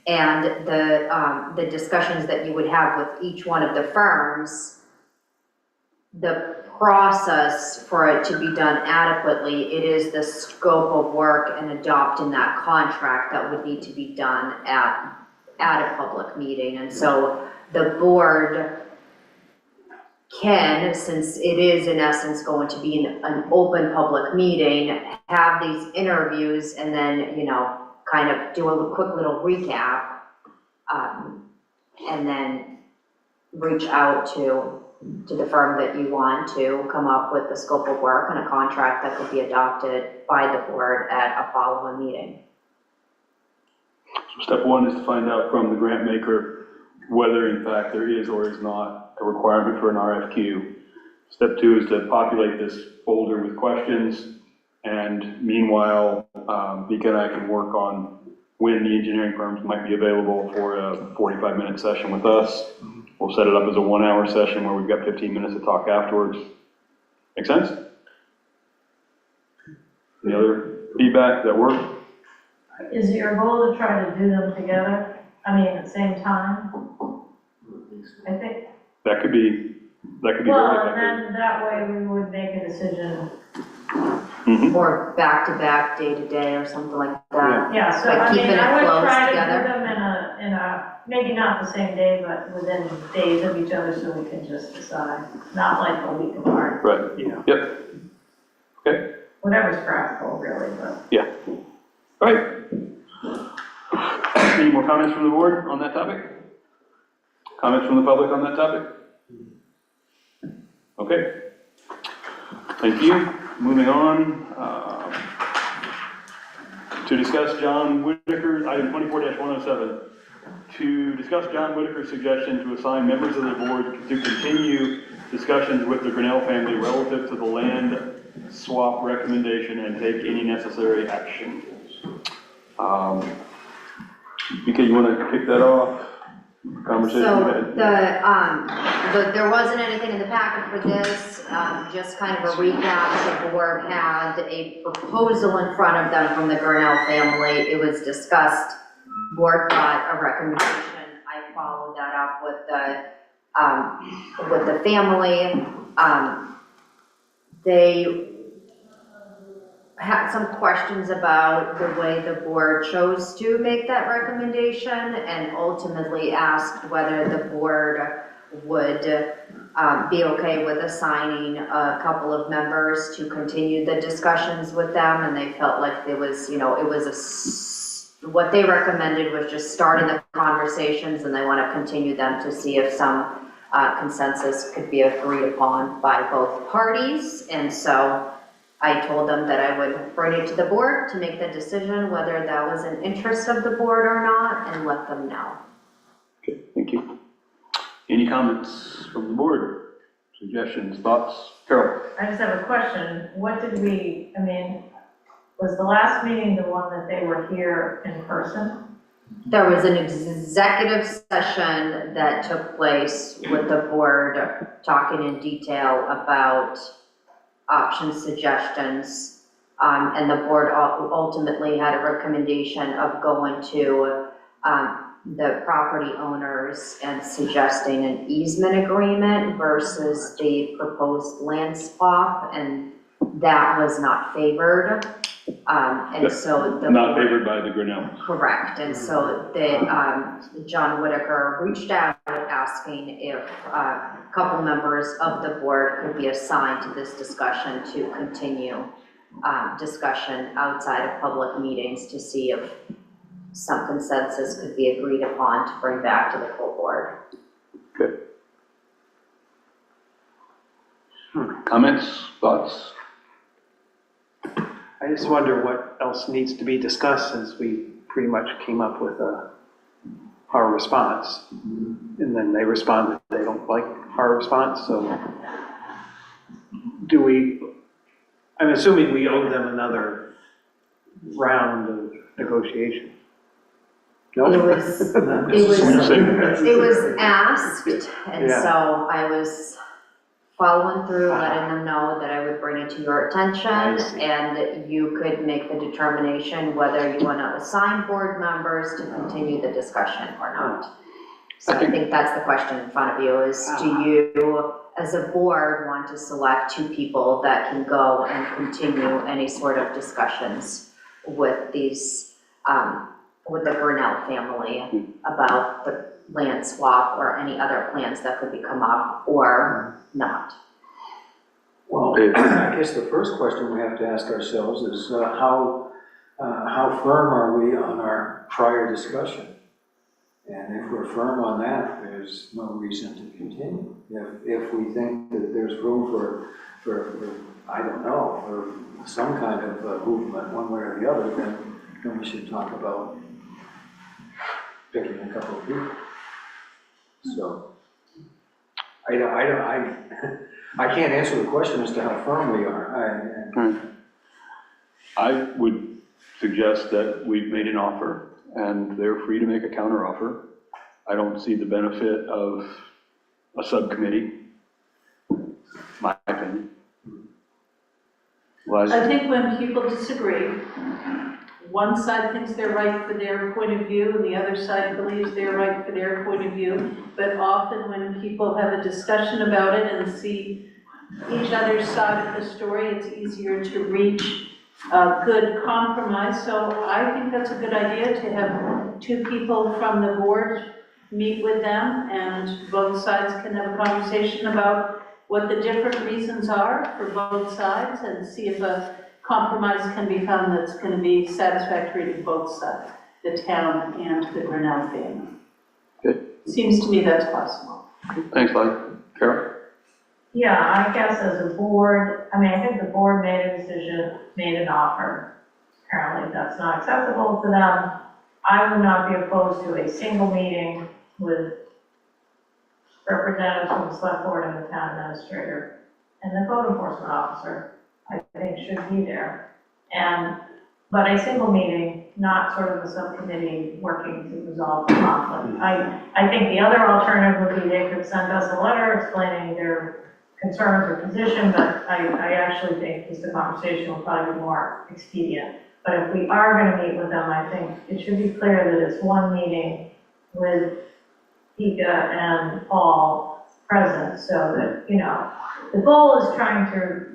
and the discussions that you would have with each one of the firms, the process for it to be done adequately, it is the scope of work and adopting that contract that would need to be done at a public meeting. And so the board can, since it is in essence going to be an open public meeting, have these interviews and then, you know, kind of do a quick little recap, and then reach out to the firm that you want to come up with the scope of work and a contract that could be adopted by the board at a following meeting. So step one is to find out from the grant maker whether in fact there is or is not a requirement for an RFQ. Step two is to populate this folder with questions, and meanwhile, Vika and I can work on when the engineering firms might be available for a 45-minute session with us. We'll set it up as a 1-hour session where we've got 15 minutes to talk afterwards. Make sense? Any other feedback? That work? Is your goal to try to do them together? I mean, at the same time? I think. That could be very Well, and effective. then that way we would make a decision. Mhm. Or back-to-back, day-to-day, or something like that. Yeah, so Like I mean, keeping it I would close try to together. do them in a, maybe not the same day, but within days of each other so we can just decide. Not like a week apart, Right, Yeah. yep. Okay, whatever's practical really, but. yeah. All right. Any more comments from the board on that topic? Comments from the public on that topic? Okay. Thank you. Moving on, to discuss John Whitaker's, item 24-107, to discuss John Whitaker's suggestion to assign members of the board to continue discussions with the Grinnell family relative to the land swap recommendation and take any necessary action. BK, you want to kick that off? Conversation So you had? there wasn't anything in the packet for this, just kind of a recap. The board had a proposal in front of them from the Grinnell family. It was discussed. Board got a recommendation. I followed that up with the family. They had some questions about the way the board chose to make that recommendation, and ultimately asked whether the board would be okay with assigning a couple of members to continue the discussions with them, and they felt like there was, what they recommended was just starting the conversations, and they want to continue them to see if some consensus could be agreed upon by both parties. And so I told them that I would bring it to the board to make the decision whether that was an interest of the board or not, and let them know. Okay, thank you. Any comments from the board? Suggestions, thoughts? Carol? I just have a question. What did we, was the last meeting the one that they were here in person? There was an executive session that took place with the board, talking in detail about option suggestions, and the board ultimately had a recommendation of going to the property owners and suggesting an easement agreement versus the proposed land swap, and that was not favored. And so Not favored by the Grinnell. Correct, and so John Whitaker reached out asking if a couple members of the board could be assigned to this discussion to continue discussion outside of public meetings to see if some consensus could be agreed upon to bring back to the full board. Good. Comments, thoughts? I just wonder what else needs to be discussed, since we pretty much came up with our response. And then they responded they don't like our response, so I'm assuming we owe them another round of negotiation. No? It was asked, and Yeah. so I was following through, letting them know that I would bring it to your attention, I see. and you could make the determination whether you want to assign board members to continue the discussion or not. So I think that's the question in front of you, is do you, as a board, want to select two people that can go and continue any sort of discussions with these, with the Grinnell family about the land swap or any other plans that could become up, or not? Well, I guess the first question we have to ask ourselves is how firm are we on our prior discussion? And if we're firm on that, there's no reason to continue. If we think that there's room for I don't know, for some kind of movement one way or the other, then we should talk about picking a couple of people. So, I can't answer the question as to how firm we are. I would suggest that we've made an offer and they're free to make a counteroffer. I don't see the benefit of a subcommittee, my opinion. I think when people disagree, one side thinks they're right for their point of view, and the other side believes they're right for their point of view. But often when people have a discussion about it and see each other's side of the story, it's easier to reach a good compromise. So I think that's a good idea, to have two people from the board meet with them, and both sides can have a conversation about what the different reasons are for both sides, and see if a compromise can be found that's going to be satisfactory to both sides, the town and the Grinnell family. Good. Seems to me that's possible. Thanks, Larry. Carol? Yeah, I guess as a board, I think the board made a decision, made an offer. Apparently that's not acceptable to them. I would not be opposed to a single meeting with representatives from the select board and the town administrator and the code enforcement officer. I think should be there. But a single meeting, not sort of a subcommittee working to resolve the conflict. I think the other alternative would be they could send us a letter explaining their concerns or position, but I actually think just a conversation would probably be more expedient. But if we are gonna meet with them, I think it should be clear that it's one meeting with Pika and Paul present, so that, the goal is trying to,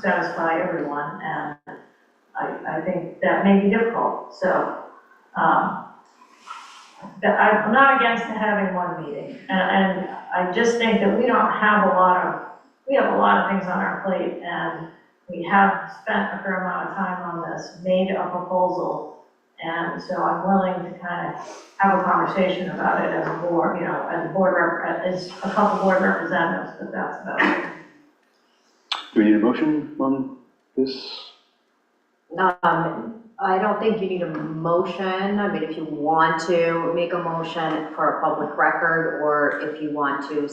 satisfy everyone, and I think that may be difficult, so, I'm not against having one meeting, and I just think that we have a lot of things on our plate, and we have spent a fair amount of time on this, made a proposal, and so I'm willing to kind of have a conversation about it as a board, as a couple board representatives, but that's about it. Do we need a motion on this? I don't think you need a motion. I mean, if you want to make a motion for a public record, or if you want to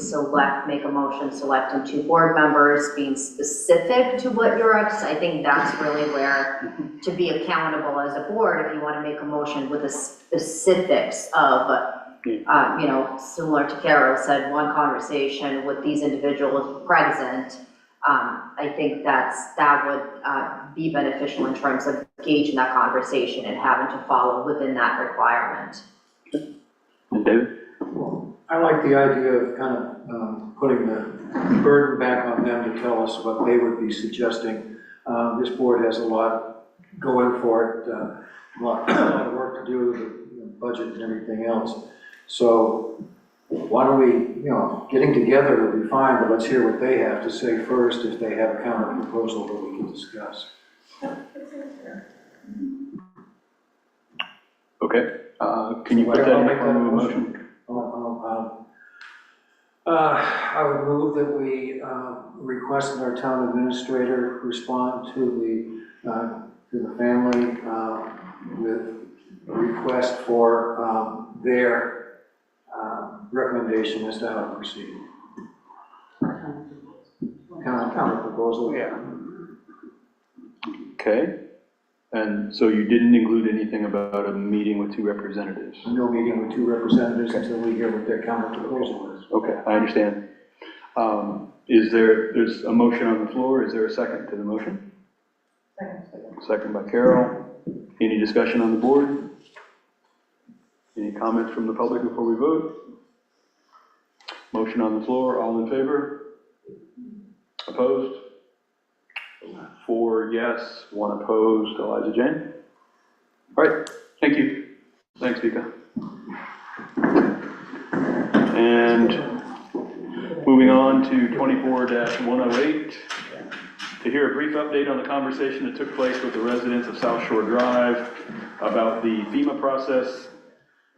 make a motion selecting 2 board members, being specific to what I think that's really where, to be accountable as a board, if you want to make a motion with the specifics of, similar to Carol said, one conversation with these individuals present, I think that would be beneficial in terms of engaging that conversation and having to follow within that requirement. And David? I like the idea of kind of putting the burden back on them to tell us what they would be suggesting. This board has a lot going for it, a lot of work to do with the budget and everything else. So why don't we, getting together will be fine, but let's hear what they have to say first, if they have a counter proposal that we can discuss. Okay, can you put that in the form of a motion? I would move that we request that our town administrator respond to the family with a request for their recommendation as to how to proceed. Counter proposal, yeah. Okay, and so you didn't include anything about a meeting with 2 representatives? No meeting with 2 representatives until we hear what their counter proposal is. Okay, I understand. There's a motion on the floor, is there a second to the motion? Second by Carol. Any discussion on the board? Any comments from the public before we vote? Motion on the floor, all in favor? Opposed? 4 yes, 1 opposed. Eliza Jane? All right, thank you. Thanks, Vika. And moving on to 24-108, to hear a brief update on the conversation that took place with the residents of South Shore Drive about the FEMA process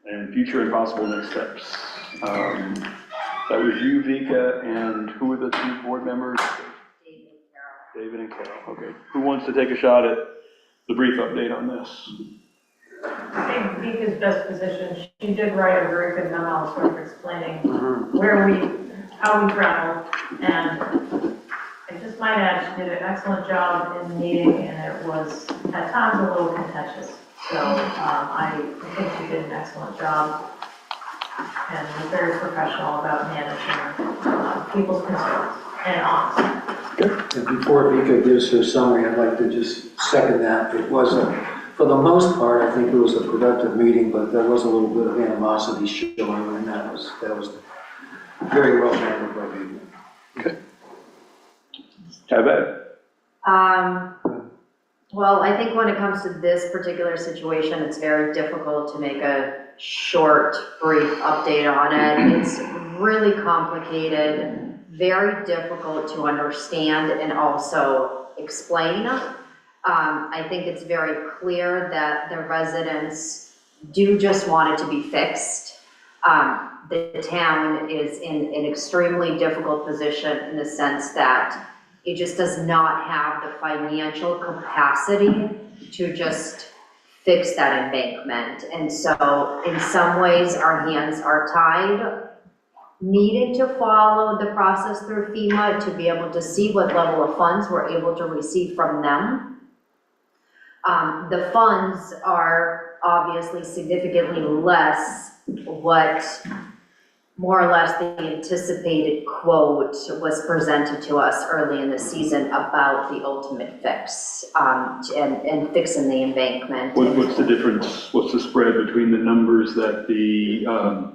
and future and possible next steps. That was you, Vika, and who were the 2 board members? David and Carol. Okay. Who wants to take a shot at the brief update on this? I think Vika's best position. She did write a very good memo sort of explaining how we travel, and I just might add, she did an excellent job in the meeting, and it was at times a little contentious. So I think she did an excellent job and was very professional about managing people's concerns and honest. And before Vika gives her summary, I'd like to just second that. It was for the most part, I think it was a productive meeting, but there was a little bit of animosity showing, and that was very well handled by Vika. Okay. How about it? Well, I think when it comes to this particular situation, it's very difficult to make a short, brief update on it. It's really complicated, very difficult to understand and also explain. I think it's very clear that the residents do just want it to be fixed. The town is in an extremely difficult position in the sense that it just does not have the financial capacity to just fix that embankment. And so in some ways our hands are tied. needed to follow the process through FEMA to be able to see what level of funds we're able to receive from them. The funds are obviously significantly less what more or less the anticipated quote was presented to us early in the season about the ultimate fix, and fixing the embankment. What's the difference, what's the spread between the numbers that the,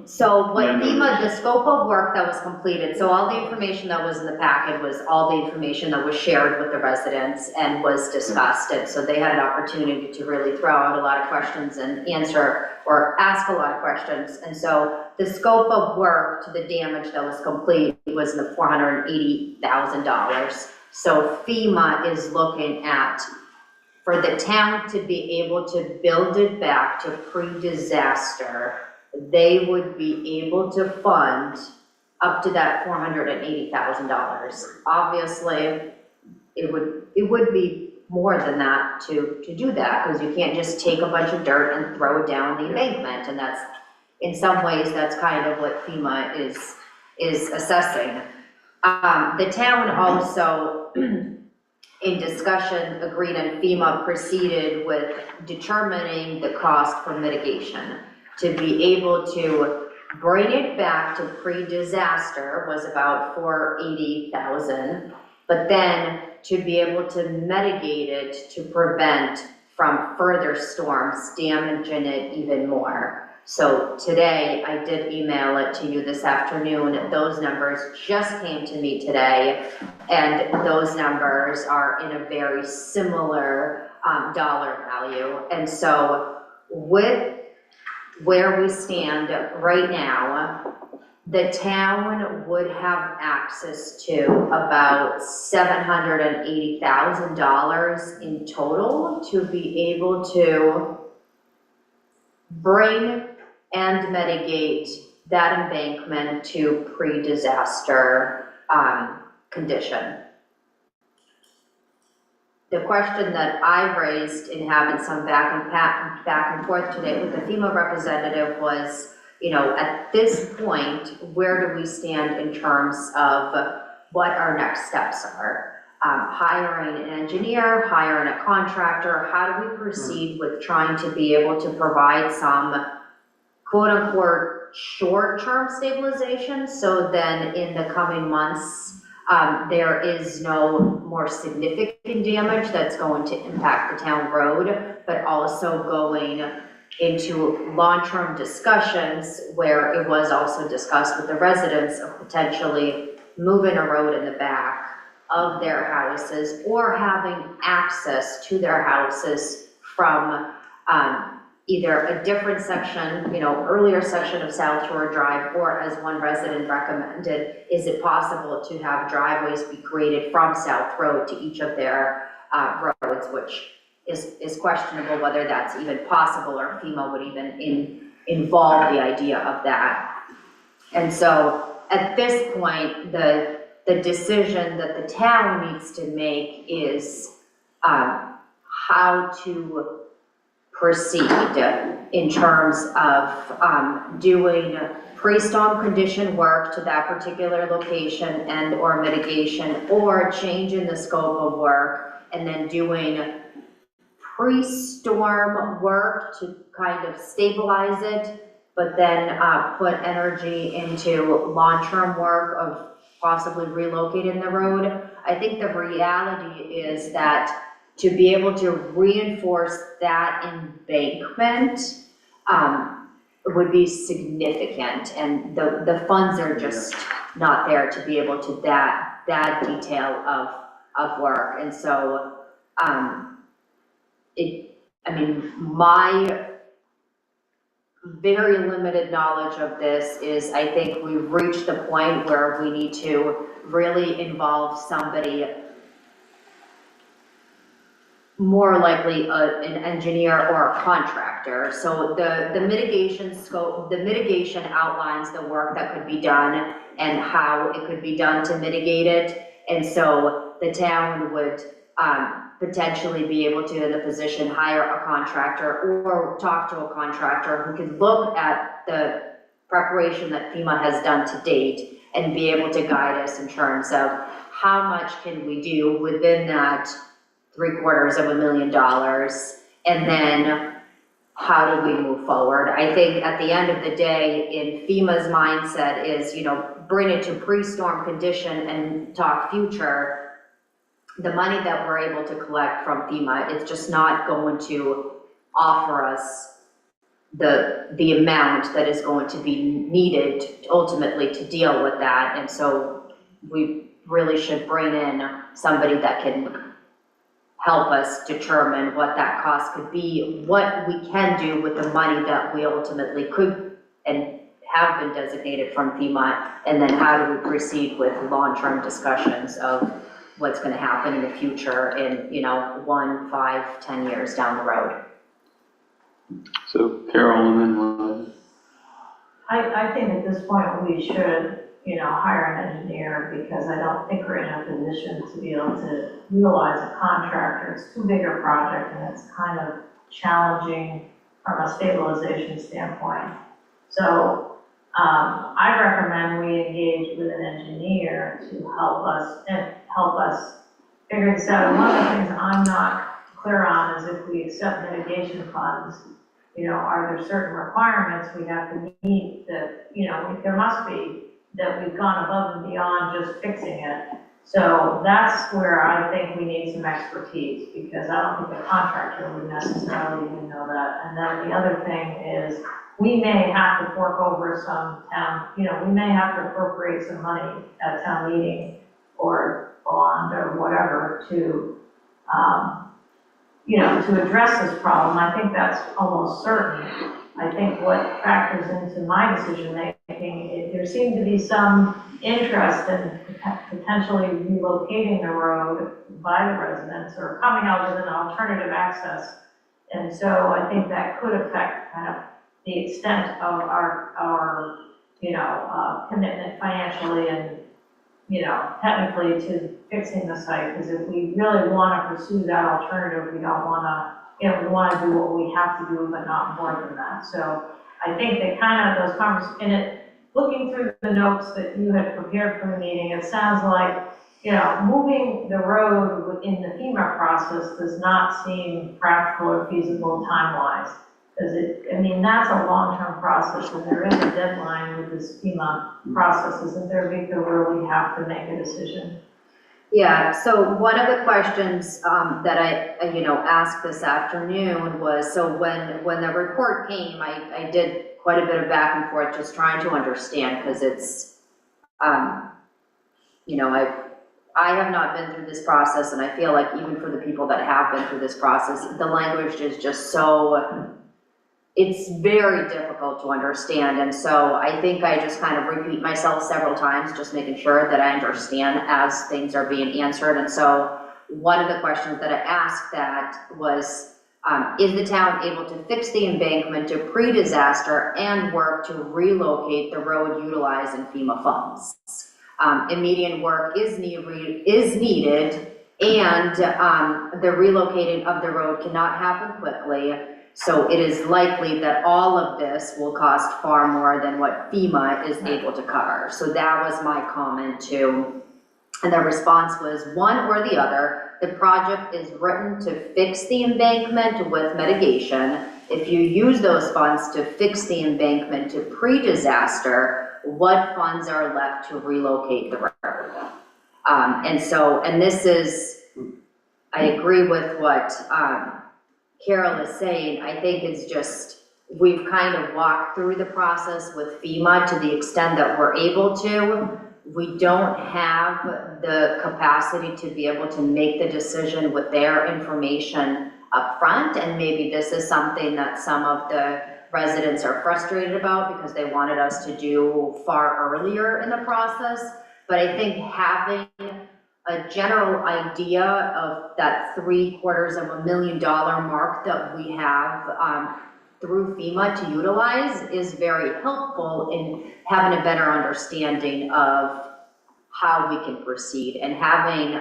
So what landowners- FEMA, the scope of work that was completed, so all the information that was in the packet was all the information that was shared with the residents and was discussed. And so they had an opportunity to really throw out a lot of questions and answer or ask a lot of questions. And so the scope of work to the damage that was complete was in the $480,000. So FEMA is looking at, for the town to be able to build it back to pre-disaster, they would be able to fund up to that $480,000. Obviously, it would be more than that to do that, because you can't just take a bunch of dirt and throw it down the embankment, and that's, in some ways, that's kind of what FEMA is assessing. The town also, in discussion, agreed, and FEMA proceeded with determining the cost for mitigation. To be able to bring it back to pre-disaster was about $480,000, but then to be able to mitigate it to prevent from further storms damaging it even more. So today, I did email it to you this afternoon. Those numbers just came to me today, and those numbers are in a very similar dollar value. And so with where we stand right now, the town would have access to about $780,000 in total to be able to bring and mitigate that embankment to pre-disaster condition. The question that I raised in having some back and forth today with the FEMA representative was, you know, at this point, where do we stand in terms of what our next steps are? Hiring an engineer, hiring a contractor, how do we proceed with trying to be able to provide some quote-unquote short-term stabilization, so then in the coming months, there is no more significant damage that's going to impact the town road, but also going into long-term discussions where it was also discussed with the residents of potentially moving a road in the back of their houses or having access to their houses from either a different section, you know, earlier section of South Shore Drive, or as one resident recommended, is it possible to have driveways be created from South Road to each of their roads, which is questionable whether that's even possible or FEMA would even involve the idea of that. And so at this point, the decision that the town needs to make is how to proceed in terms of doing pre-storm condition work to that particular location and or mitigation, or changing the scope of work and then doing pre-storm work to kind of stabilize it, but then put energy into long-term work of possibly relocating the road. I think the reality is that to be able to reinforce that embankment would be significant, and the funds are just not there to be able to that detail of work. And so my very limited knowledge of this is, I think we've reached the point where we need to really involve somebody, more likely an engineer or a contractor. So the mitigation scope, the mitigation outlines the work that could be done and how it could be done to mitigate it. And so the town would potentially be able to, in the position, hire a contractor or talk to a contractor who could look at the preparation that FEMA has done to date and be able to guide us in terms of how much can we do within that $750,000, and then how do we move forward? I think at the end of the day, in FEMA's mindset is, bring it to pre-storm condition and talk future. The money that we're able to collect from FEMA, it's just not going to offer us the amount that is going to be needed ultimately to deal with that. And so we really should bring in somebody that can help us determine what that cost could be, what we can do with the money that we ultimately could and have been designated from FEMA, and then how do we proceed with long-term discussions of what's going to happen in the future in, 1, 5, 10 years down the road. So Carol and then I think at this point we should, hire an engineer, because I don't think we're in a position to be able to utilize a contractor. It's too big a project, and it's kind of challenging from a stabilization standpoint. So I recommend we engage with an engineer to help us figure this out. And one of the things I'm not clear on is if we accept mitigation funds, are there certain requirements we have to meet that, there must be, that we've gone above and beyond just fixing it. So that's where I think we need some expertise, because I don't think a contractor would necessarily even know that. And then the other thing is, we may have to fork over some town, we may have to appropriate some money at town meeting or bond or whatever to, to address this problem. I think that's almost certain. I think what factors into my decision making, there seemed to be some interest in potentially relocating the road by the residents or coming out with an alternative access. And so I think that could affect kind of the extent of our commitment financially and, technically to fixing the site. Because if we really want to pursue that alternative, we don't want to, we want to do what we have to do, but not more than that. So I think that kind of those conversations, looking through the notes that you had prepared for the meeting, it sounds like, moving the road in the FEMA process does not seem practical or feasible time-wise. Because that's a long-term process, and there is a deadline with this FEMA process, isn't there, Victor, where we have to make a decision? Yeah, so one of the questions that I asked this afternoon was, so when the report came, I did quite a bit of back and forth just trying to understand, because it's, I have not been through this process, and I feel like even for the people that have been through this process, the language is just so, it's very difficult to understand. And so I think I just kind of repeat myself several times, just making sure that I understand as things are being answered. And so one of the questions that I asked that was, is the town able to fix the embankment to pre-disaster and work to relocate the road utilizing FEMA funds? Immediate work is needed, and the relocating of the road cannot happen quickly. So it is likely that all of this will cost far more than what FEMA is able to cover. So that was my comment too. And the response was one or the other. The project is written to fix the embankment with mitigation. If you use those funds to fix the embankment to pre-disaster, what funds are left to relocate the road? And this is, I agree with what Carol is saying. I think it's just, we've kind of walked through the process with FEMA to the extent that we're able to. We don't have the capacity to be able to make the decision with their information up front, and maybe this is something that some of the residents are frustrated about because they wanted us to do far earlier in the process. But I think having a general idea of that $750,000 mark that we have through FEMA to utilize is very helpful in having a better understanding of how we can proceed. And having,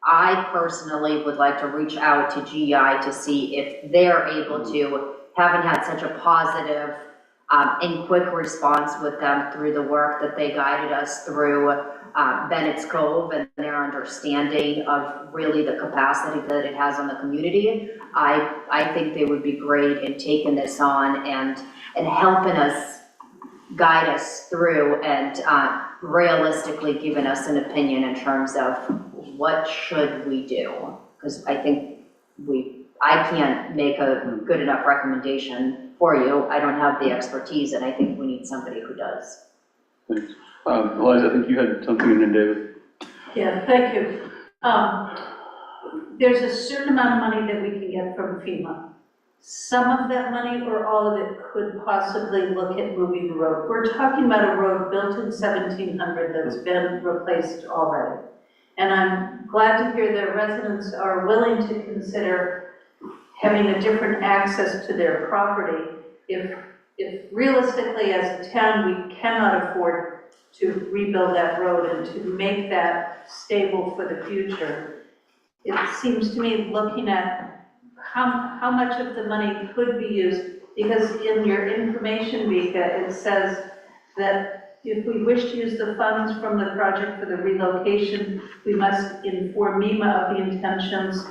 I personally would like to reach out to GI to see if they're able to, having had such a positive in quick response with them through the work that they guided us through Bennett's Cove and their understanding of really the capacity that it has on the community. I think they would be great in taking this on and helping us guide us through and realistically giving us an opinion in terms of what should we do? Because I think I can't make a good enough recommendation for you. I don't have the expertise, and I think we need somebody who does. Thanks. Eliza, I think you had something, and then David. Yeah, thank you. There's a certain amount of money that we can get from FEMA. Some of that money or all of it could possibly look at moving the road. We're talking about a road built in 1700 that's been replaced already. And I'm glad to hear that residents are willing to consider having a different access to their property. If realistically as a town, we cannot afford to rebuild that road and to make that stable for the future, it seems to me looking at how much of the money could be used, because in your information, Vika, it says that if we wish to use the funds from the project for the relocation, we must inform MEMA of the intentions.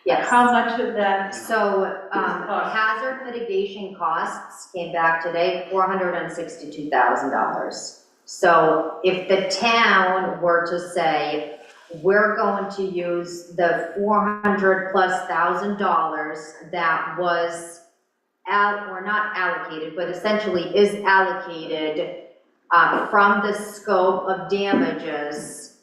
Yes. How much of that? So hazard mitigation costs came back today, $462,000. So if the town were to say, we're going to use the $400,000+ that was or not allocated, but essentially is allocated from the scope of damages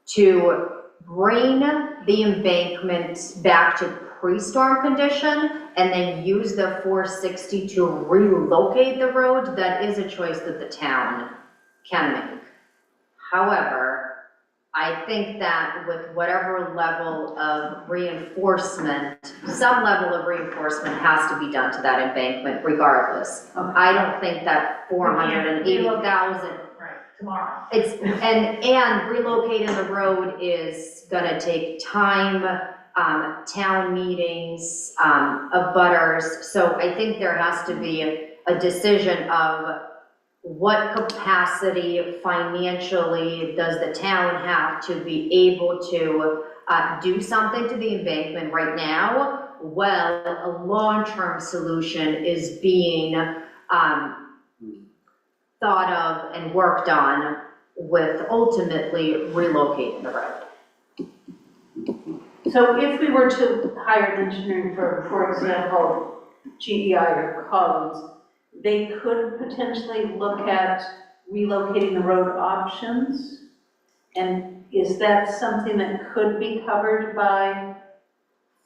to bring the embankment back to pre-storm condition and then use the 460 to relocate the road, that is a choice that the town can make. However, I think that with whatever level of reinforcement, some level of reinforcement has to be done to that embankment regardless. Okay. I don't think that 480,000. Right, tomorrow. And relocating the road is gonna take time, town meetings, abutters. So I think there has to be a decision of what capacity financially does the town have to be able to do something to the embankment right now? Well, a long-term solution is being thought of and worked on with ultimately relocating the road. So if we were to hire an engineering firm, for example, GEI or Collins, they could potentially look at relocating the road options? And is that something that could be covered by?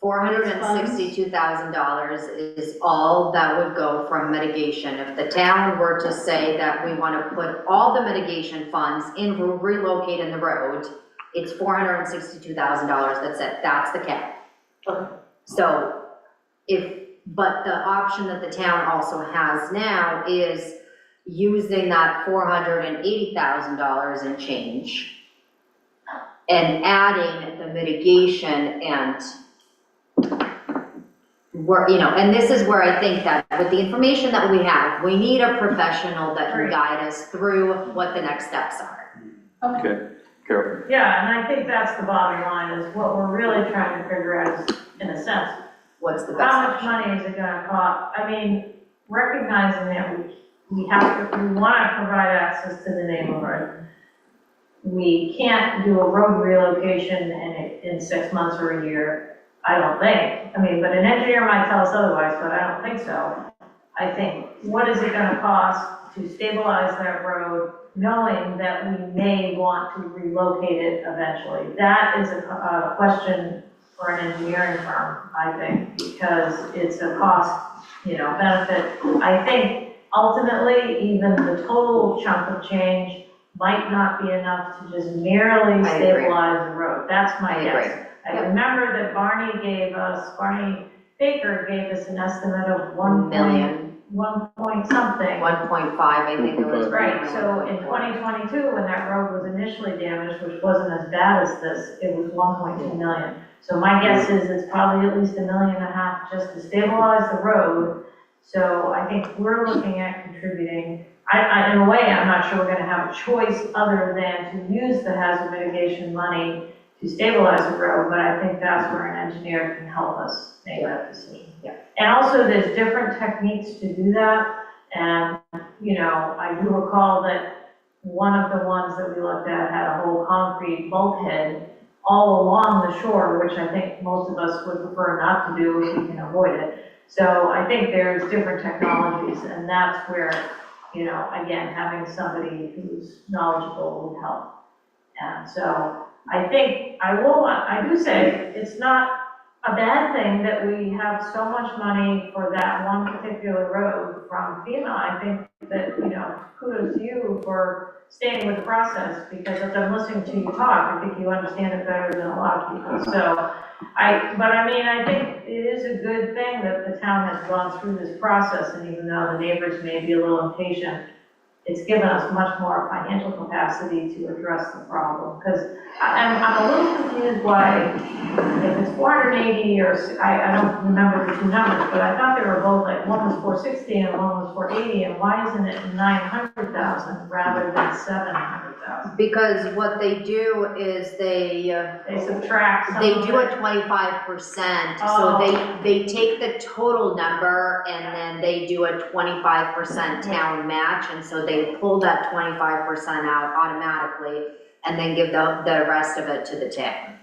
$462,000 is all that would go from mitigation. If the town were to say that we want to put all the mitigation funds in relocating the road, it's $462,000, that's it, that's the cap. Okay. So but the option that the town also has now is using that $480,000 and change and adding the mitigation and and this is where I think that with the information that we have, we need a professional that can guide us through what the next steps are. Okay, Carol. Yeah, and I think that's the bottom line, is what we're really trying to figure out is, in a sense, What's the best how much option? money is it gonna cost? I mean, recognizing that we wanna provide access to the neighborhood. We can't do a road relocation in 6 months or a year, I don't think. I mean, but an engineer might tell us otherwise, but I don't think so. I think, what is it gonna cost to stabilize that road, knowing that we may want to relocate it eventually? That is a question for an engineering firm, I think, because it's a cost, benefit. I think ultimately, even the total chunk of change might not be enough to just merely I agree. stabilize the road. That's my I guess. agree. I remember that Barney Baker gave us an estimate of 1 point something. 1.5, I think it was. Right, so in 2022, when that road was initially damaged, which wasn't as bad as this, it was 1.2 million. So my guess is it's probably at least $1.5 million just to stabilize the road, So I think we're looking at contributing. In a way, I'm not sure we're gonna have a choice other than to use the hazard mitigation money to stabilize the road, but I think that's where an engineer can help us make that decision. Yeah. And also, there's different techniques to do that, and, I do recall that one of the ones that we looked at had a whole concrete bulkhead all along the shore, which I think most of us would prefer not to do if we can avoid it. So I think there's different technologies, and that's where, again, having somebody who's knowledgeable would help. And so I think, I do say, it's not a bad thing that we have so much money for that one particular road from FEMA. I think that, kudos to you for staying with the process, because as I'm listening to you talk, I think you understand it better than a lot of people. So I think it is a good thing that the town has gone through this process, and even though the neighbors may be a little impatient, it's given us much more financial capacity to address the problem. Because I'm a little confused why, if it's 480 or, I don't remember the two numbers, but I thought they were both like, one was 460 and one was 480, and why isn't it 900,000 rather than 700,000? Because what they do is they subtract some they of do it. a 25%, Oh. so they take the total number and then they do a 25% town match, and so they pull that 25% out automatically and then give the rest of it to the town.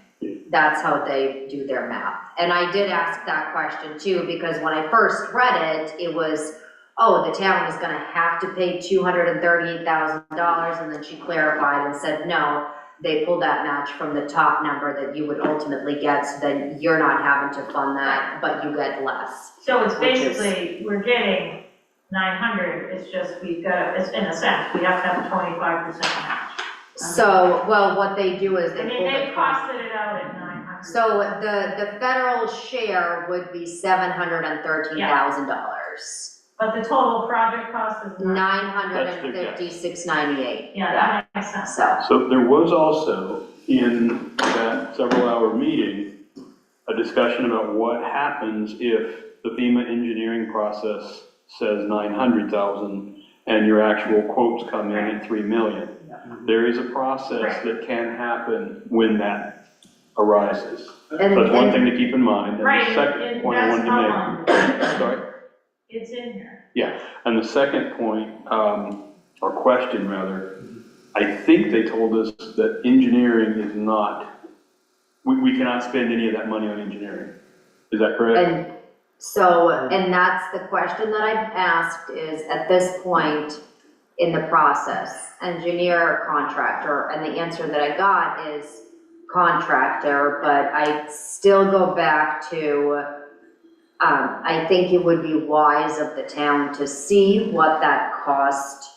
That's how they do their math. And I did ask that question too, because when I first read it, it was, oh, the town is gonna have to pay $238,000, and then she clarified and said, no, they pull that match from the top number that you would ultimately get, so then you're not having to fund that, but you get less. So it's basically, we're getting 900, it's just it's in a sense, we have to have a 25% match. So, well, what they do is they I mean, pull they the costed it out at 900. So the federal share would be $713,000. But the total project cost is $956.98. Yeah, that makes sense. So there was also, in that several-hour meeting, a discussion about what happens if the FEMA engineering process says 900,000 and your actual quotes come in at 3 million. There is a process that can happen when that arises. So that's one thing to keep in mind. And the second point I wanted to make. Sorry? It's in here. Yeah, and the second point, or question rather, I think they told us that engineering is not, we cannot spend any of that money on engineering. Is that correct? And so, and that's the question that I've asked is, at this point in the process, engineer or contractor? And the answer that I got is contractor, but I still go back to, I think it would be wise of the town to see what that cost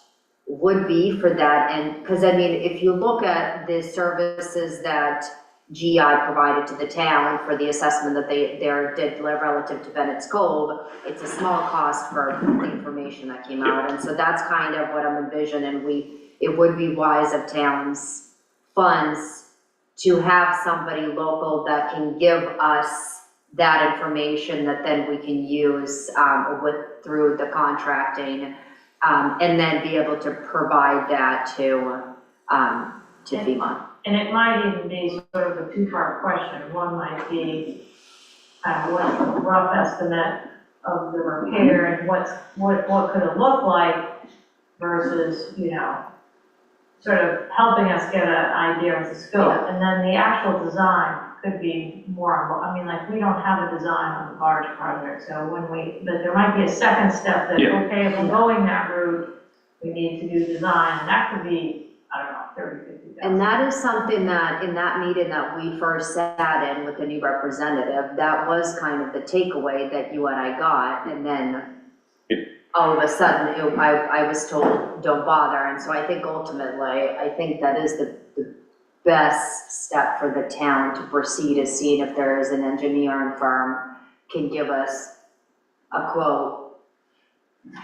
would be for that. And, because I mean, if you look at the services that GI provided to the town for the assessment that they did relative to Bennett's Cove, it's a small cost for the information that came out. And so that's kind of what I'm envisioning. It would be wise of towns' funds to have somebody local that can give us that information that then we can use through the contracting, and then be able to provide that to FEMA. And it might even be sort of a two-part question. One might be, what's the rough estimate of the repair and what could it look like versus, sort of helping us get an idea of the scope. And then the actual design could be more, we don't have a design on the large project. So but there might be a second step that, okay, if we're going that route, we need to do design, and that could be, I don't know, 30, 50,000. And that is something that, in that meeting that we first sat in with the new representative, that was kind of the takeaway that you and I got, and then all of a sudden, I was told, don't bother, and so I think ultimately, I think that is the best step for the town to proceed, is seeing if there is an engineering firm can give us a quote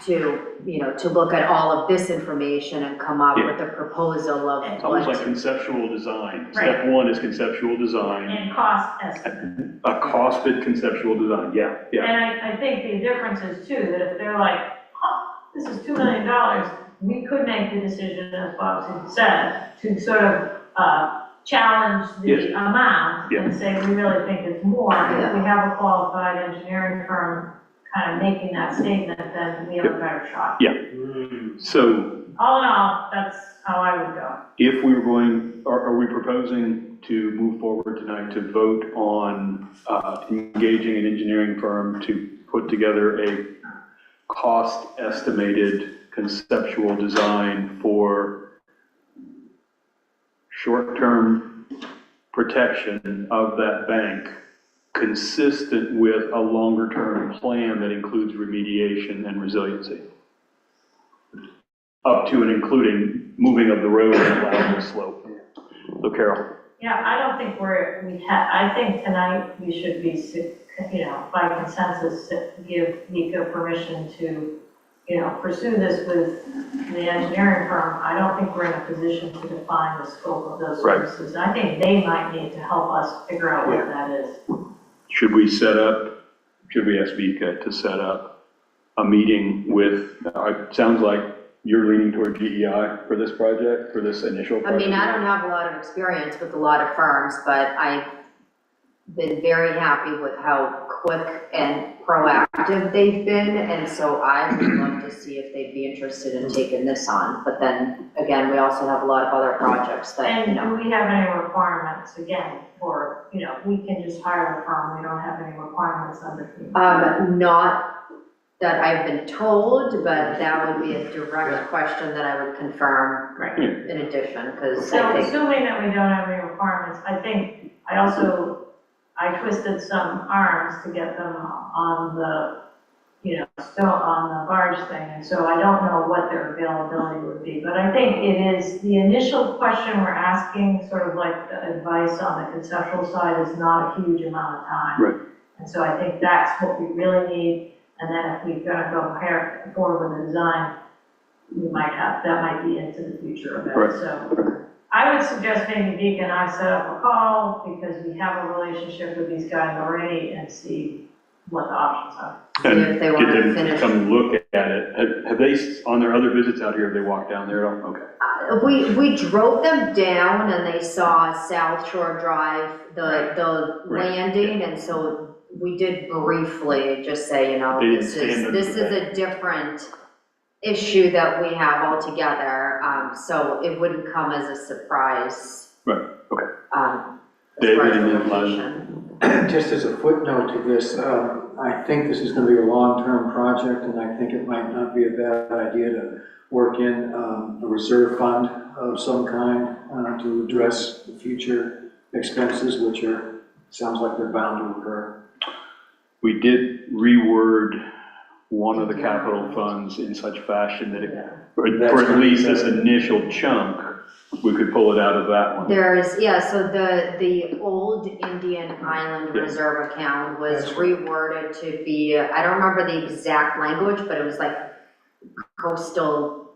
to look at all of this information and come up with a proposal of It's almost like what. conceptual design. Step one is conceptual design, And cost estimate. a costed conceptual design, yeah. And I think the difference is too, that if they're like, oh, this is $2 million, we could make the decision, as Bob said, to sort of challenge Yes. the amount Yeah. and say, we really think it's more. Yeah. If we have a qualified engineering firm kind of making that statement, then we have a better shot. So All in all, that's how I would go. if we were going, are we proposing to move forward tonight to vote on engaging an engineering firm to put together a cost estimated conceptual design for short-term protection of that bank, consistent with a longer-term plan that includes remediation and resiliency? Up to and including moving of the road and lateral slope. So Carol? Yeah, I don't think I think tonight we should be, by consensus, give Nico permission to, pursue this with the engineering firm. I don't think we're in a position to define the scope of those Right. services. I think they might need to help us figure out what that is. Should we ask Vika to set up a meeting with, it sounds like you're leaning toward GEI for this project, for this initial I project? mean, I don't have a lot of experience with a lot of firms, but I've been very happy with how quick and proactive they've been, and so I would love to see if they'd be interested in taking this on. But then, again, we also have a lot of other projects that, And do we have any requirements, again, for, we can just hire a firm, we don't have any requirements under FEMA? not that I've been told, but that would be a direct question that I would confirm Right. in addition, because So I think, assuming that we don't have any requirements, I twisted some arms to get them on the, still on the barge thing, and so I don't know what their availability would be. But I think it is, the initial question we're asking, sort of like the advice on the conceptual side, is not a huge amount of time. Right. And so I think that's what we really need, and then if we're gonna go forward with the design, that might be into the future of it. Right. So I would suggest maybe Vika and I set up a call, because we have a relationship with these guys already, and see what the options are. see if they want to Get them to finish. come look at it. Have they, on their other visits out here, have they walked down there at all? Okay. We drove them down and they saw South Shore Drive, the Right. landing, and so we did briefly just say, They didn't this stand is, under this the is a different issue that we have altogether, so it wouldn't come as a surprise. Right, okay. As far as David the and then location. Just as a footnote to this, I think this is going to be a long-term project, and I think it might not be a bad idea to work in a reserve fund of some kind to address the future expenses, which sounds like they're bound to occur. We did reword one of the capital funds in such fashion that it, for at least this initial chunk, we could pull it out of that one. There's, so the old Indian Island Reserve account was reworded to be, I don't remember the exact language, but it was like coastal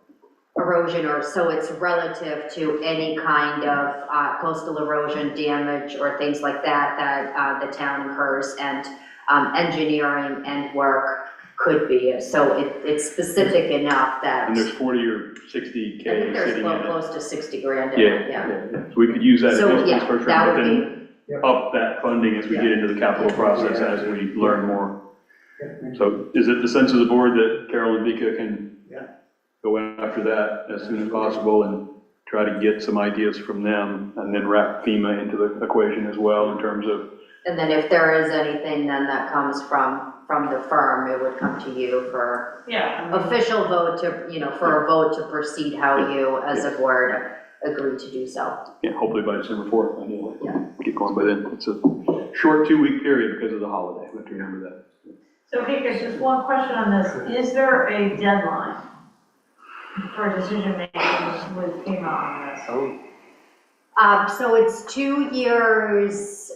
erosion, or so it's relative to any kind of coastal erosion damage or things like that the town incurs, and engineering and work could be. So it's specific enough that. And there's 40 or 60K I think there's sitting in it. close to 60 grand in it, Yeah. So we could use that So, as yeah, first that round, but would then up that funding as we get into the capital process, as we learn more. So is it the sense of the board that Carol and Vika can go after that as soon as possible and try to get some ideas from them, and then wrap FEMA into the equation as well in terms of. And then if there is anything then that comes from the firm, it would come to you for official vote to, for a vote to proceed how you as a board agree to do so. Yeah, hopefully by December 4th, I know, Yeah. get going by then. It's a short 2-week period because of the holiday, we have to remember that. So Vika, just one question on this. Is there a deadline for decision making with FEMA on this? So it's 2 years,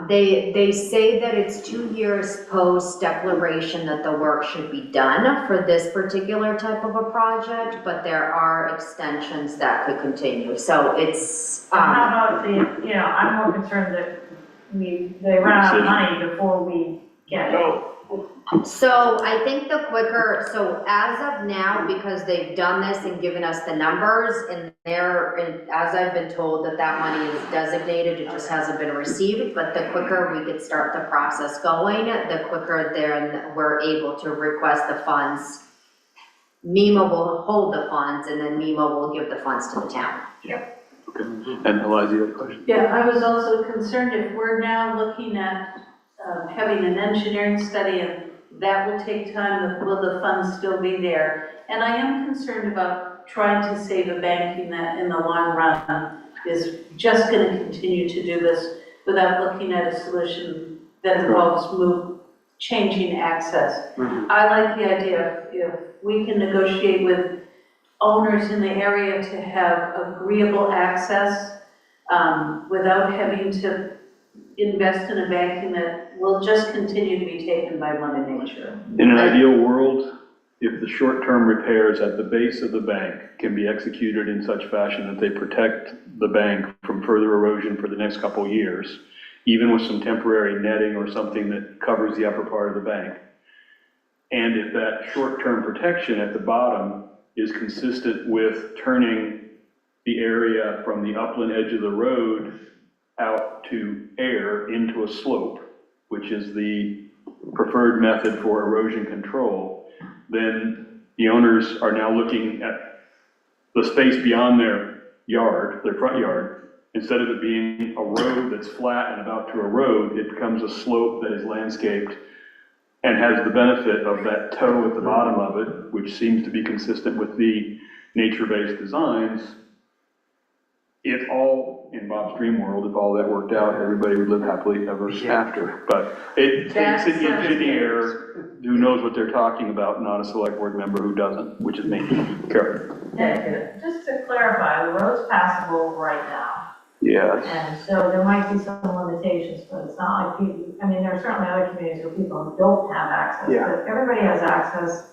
they say that it's 2 years post declaration that the work should be done for this particular type of a project, but there are extensions that could continue, so it's, How about I'm more concerned that they run out of money before we get it. so I think the quicker, so as of now, because they've done this and given us the numbers, and as I've been told that money is designated, it just hasn't been received, but the quicker we could start the process going, the quicker then we're able to request the funds. MEMA will hold the funds, and then MEMA will give the funds to the town. Okay, and Eliza, you had a question? Yeah, I was also concerned if we're now looking at having an engineering study and that will take time, will the funds still be there? And I am concerned about trying to save a banking that in the long run is just going to continue to do this without looking at a solution that involves changing access. I like the idea if we can negotiate with owners in the area to have agreeable access without having to invest in a banking that will just continue to be taken by Mother Nature. In an ideal world, if the short-term repairs at the base of the bank can be executed in such fashion that they protect the bank from further erosion for the next couple of years, even with some temporary netting or something that covers the upper part of the bank, and if that short-term protection at the bottom is consistent with turning the area from the upland edge of the road out to air into a slope, which is the preferred method for erosion control, then the owners are now looking at the space beyond their yard, their front yard. Instead of it being a road that's flat and about to erode, it becomes a slope that is landscaped and has the benefit of that toe at the bottom of it, which seems to be consistent with the nature-based designs. If all, in Bob's dream world, if all that worked out, everybody would live happily ever after. But it's an engineer who knows what they're talking about, not a select board member who doesn't, which is me. Carol. And just to clarify, the road's passable right now. Yes. And so there might be some limitations, but it's not like people, there are certainly other communities where people don't have access. Yeah. But everybody has access.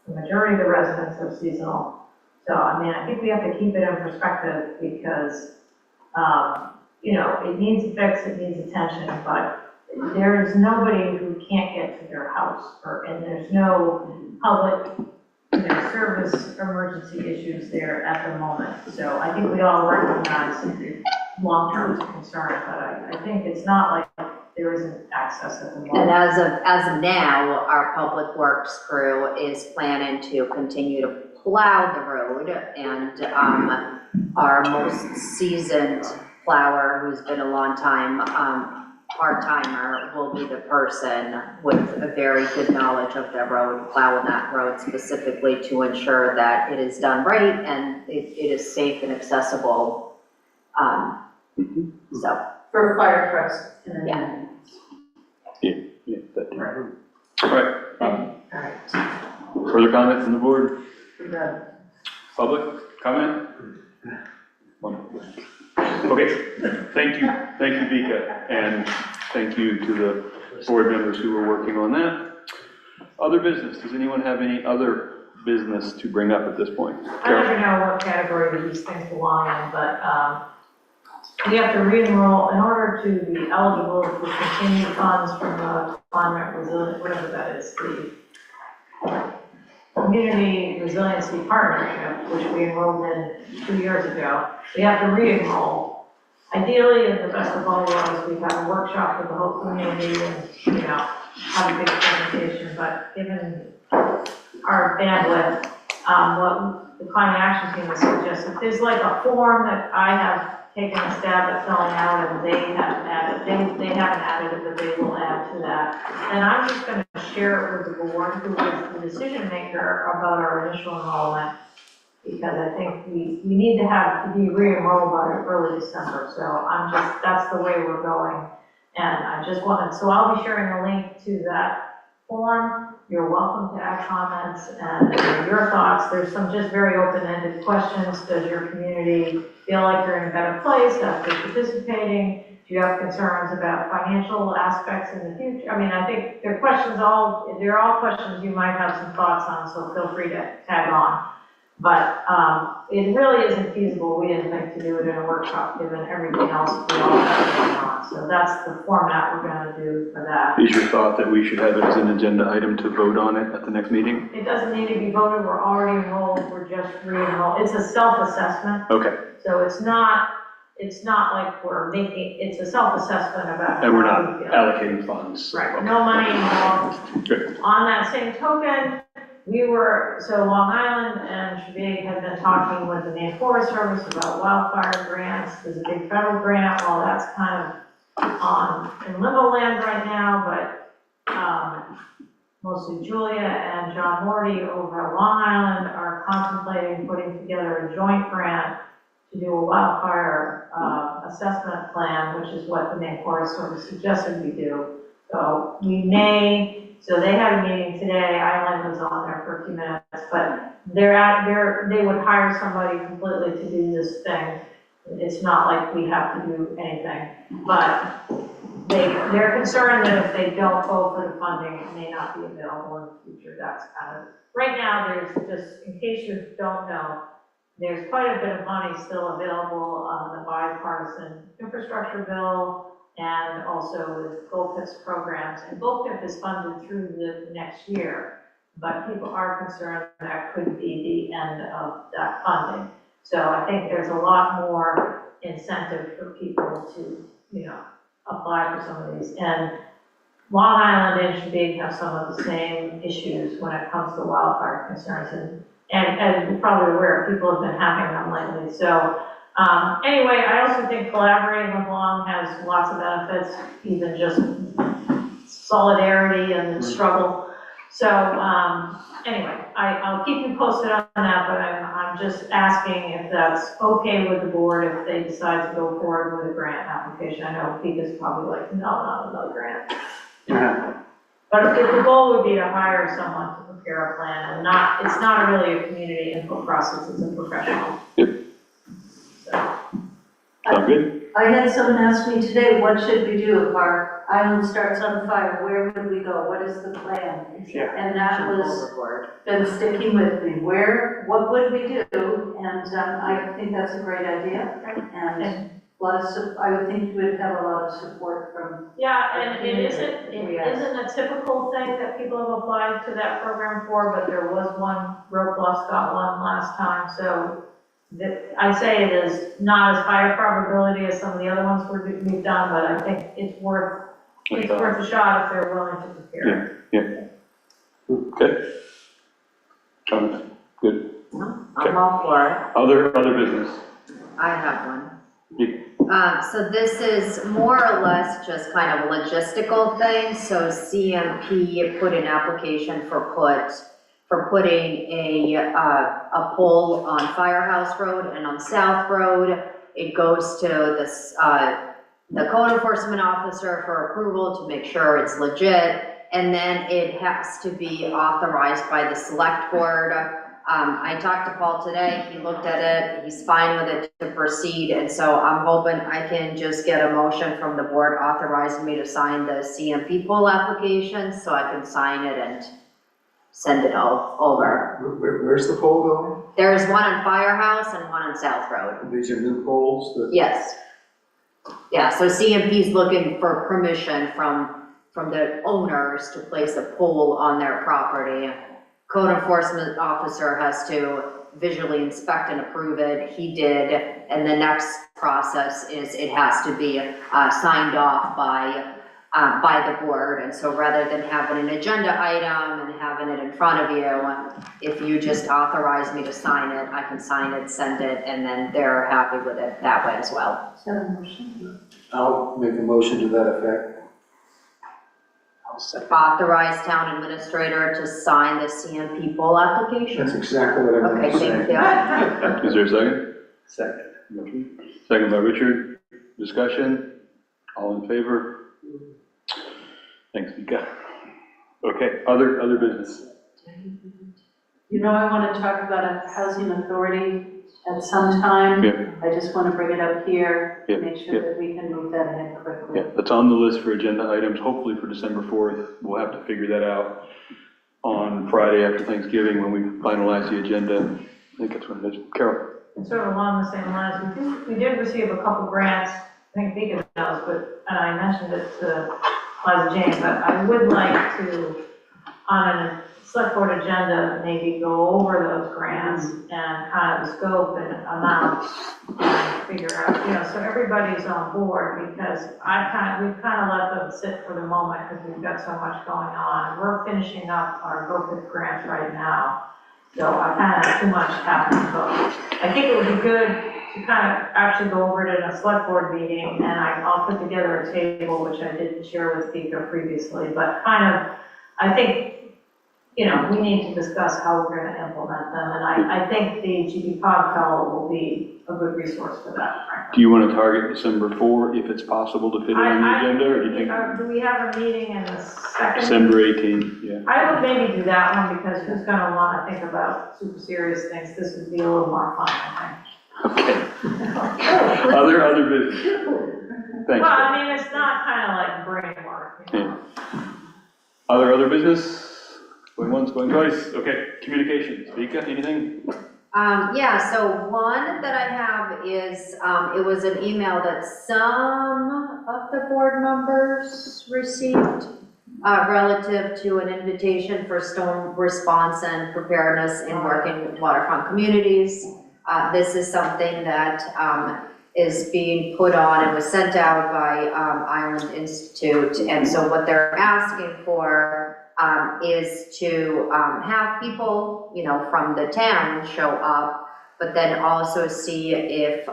The majority of the residents are seasonal. So, I think we have to keep it in perspective because, it needs a fix, it needs attention, but there is nobody who can't get to their house and there's no public, service emergency issues there at the moment. So I think we all recognize long-term is a concern, but I think it's not like there isn't access at the moment. And as of now, our public works crew is planning to continue to plow the road, and our most seasoned plower, who's been a long time part-timer, will be the person with a very good knowledge of the road, plowing that road specifically to ensure that it is done right and it is safe and accessible. So. For fire trucks in the Yeah. Yeah, that too. All right. All right. Further comment from the board? We're good. Public comment? Okay, thank you, Vika, and thank you to the board members who were working on that. Other business, does anyone have any other business to bring up at this point? I never know what category these things belong in, but you have to re-enroll in order to be eligible for continued funds from the climate resilience, whatever that is, the Community Resiliency Partnership, which we enrolled in 2 years ago. We have to re-enroll. Ideally, in the best of all worlds, we have a workshop for the whole community and, have a big presentation, but given our bandwidth, what the climate action team has suggested, there's like a form that I have taken a stab at filling out, and they haven't added it, but they will add to that. And I'm just gonna share it with the board, who is the decision maker, about our initial enrollment, because I think we need to be re-enrolled by early December, so that's the way we're going. And I just wanted, so I'll be sharing a link to that form, you're welcome to add comments and your thoughts. There's some just very open-ended questions. Does your community feel like they're in a better place after participating? Do you have concerns about financial aspects in the future? I mean, I think they're all questions you might have some thoughts on, so feel free to tag on. But it really isn't feasible, we didn't think, to do it in a workshop, given everything else we all have going on. So that's the format we're gonna do for that. Is your thought that we should have it as an agenda item to vote on it at the next meeting? It doesn't need to be voted, we're already enrolled, we're just re-enrolled. It's a self-assessment, Okay, so it's not like we're making, it's a self-assessment about and we're how not we feel. allocating funds. Right, no money involved. Good. On that same token, so Long Island and Shabig had been talking with the Maine Forest Service about wildfire grants. There's a big federal grant, well, that's kind of in limbo land right now, but mostly Julia and John Morty over at Long Island are contemplating putting together a joint grant to do a wildfire assessment plan, which is what the Maine Forest Service suggested we do. So so they had a meeting today, Island was on there for a few minutes, but they would hire somebody completely to do this thing. It's not like we have to do anything, but they're concerned that if they don't vote for the funding, it may not be available in the future. That's kind of, right now, there's just, in case you don't know, there's quite a bit of money still available on the bipartisan infrastructure bill, and also with GOPIS programs. And GOPIS is funded through the next year, but people are concerned that could be the end of that funding. So I think there's a lot more incentive for people to, apply for some of these. And Long Island and Shabig have some of the same issues when it comes to wildfire concerns. And as you're probably aware, people have been having them lately. So anyway, I also think collaborating with Long has lots of benefits, even just solidarity and struggle. So anyway, I'll keep you posted on that, but I'm just asking if that's okay with the board if they decide to go forward with a grant application. I know Pete is probably like, no, not another grant. But if the goal would be to hire someone to prepare a plan, and it's not really a community input process, it's a professional. Yep. So. Sound good? I had someone ask me today, what should we do if our island starts on fire? Where would we go? What is the plan? Yeah. And that was been sticking with me. What would we do? And I think that's a great idea. And I would think you would have a lot of support from. Yeah, and it isn't a typical thing that people have applied to that program for, but there was one, Road Plus got one last time, so I'd say it is not as high a probability as some of the other ones we've done, but I think it's worth a shot if they're willing to prepare. Yeah. Okay. Comments? Good. I'm all for it. Other business? I have one. You- So this is more or less just kind of a logistical thing. So CMP put an application for putting a pole on Firehouse Road and on South Road. It goes to the code enforcement officer for approval to make sure it's legit. And then it has to be authorized by the select board. I talked to Paul today, he looked at it, he's fine with it to proceed, and so I'm hoping I can just get a motion from the board authorizing me to sign the CMP poll application, so I can sign it and send it all over. Where's the pole going? There's one on Firehouse and one on South Road. These are new poles that? Yes. Yeah, so CMP's looking for permission from the owners to place a pole on their property. Code enforcement officer has to visually inspect and approve it. He did, and the next process is it has to be signed off by the board. And so rather than having an agenda item and having it in front of you, if you just authorize me to sign it, I can sign it, send it, and then they're happy with it that way as well. I'll make a motion to that effect. Authorize town administrator to sign the CMP poll application. That's exactly what I'm going to say. Okay, thank you. Is there a second? Second. Second by Richard. Discussion? All in favor? Thanks, Mika. Okay, other business. You know, I want to talk about a housing authority at some time. Yeah. I just want to bring it up here, Yeah, make sure that we can move that ahead quickly. Yeah, that's on the list for agenda items, hopefully for December 4th. We'll have to figure that out on Friday after Thanksgiving when we finalize the agenda. I think that's when it is. Carol? And sort of along the same lines, we did receive a couple grants, I think Beacon knows, but, and I mentioned it to Liza Jane, but I would like to, on a select board agenda, maybe go over those grants and kind of the scope and amount and figure out, you know, so everybody's on board, because we've kind of let them sit for the moment because we've got so much going on. We're finishing up our GoFit grant right now, so I kind of have too much happening, but I think it would be good to kind of actually go over it in a select board meeting, and I'll put together a table, which I didn't share with Pika previously, but kind of, I think, you know, we need to discuss how we're going to implement them, and I think the GB Cog fellow will be a good resource for that, frankly. Do you want to target December 4 if it's possible to fit it on the agenda, or do you think Do we have a meeting in the second? December 18th? Yeah. I would maybe do that one, because who's going to want to think about super serious things? This would be a little more fun, I Okay. think. Other business. Thanks. Well, I mean, it's not kind of like brain work, you know? Other business? Going once, going twice. Okay, communications. Vika, anything? Yeah, so one that I have is, it was an email that some of the board members received relative to an invitation for storm response and preparedness in working waterfront communities. This is something that is being put on and was sent out by Island Institute. And so what they're asking for is to have people, you know, from the town show up, but then also see if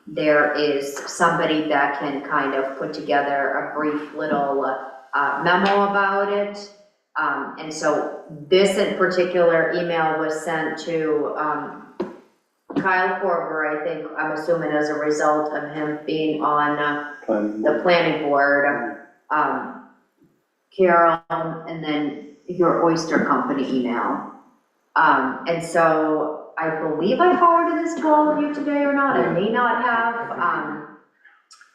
there is somebody that can kind of put together a brief little memo about it. And so this in particular email was sent to Kyle Korber, I think, I'm assuming as a result of him being on the planning board. Carol, and then your Oyster Company email. And so I believe I forwarded this to all of you today or not, I may not have.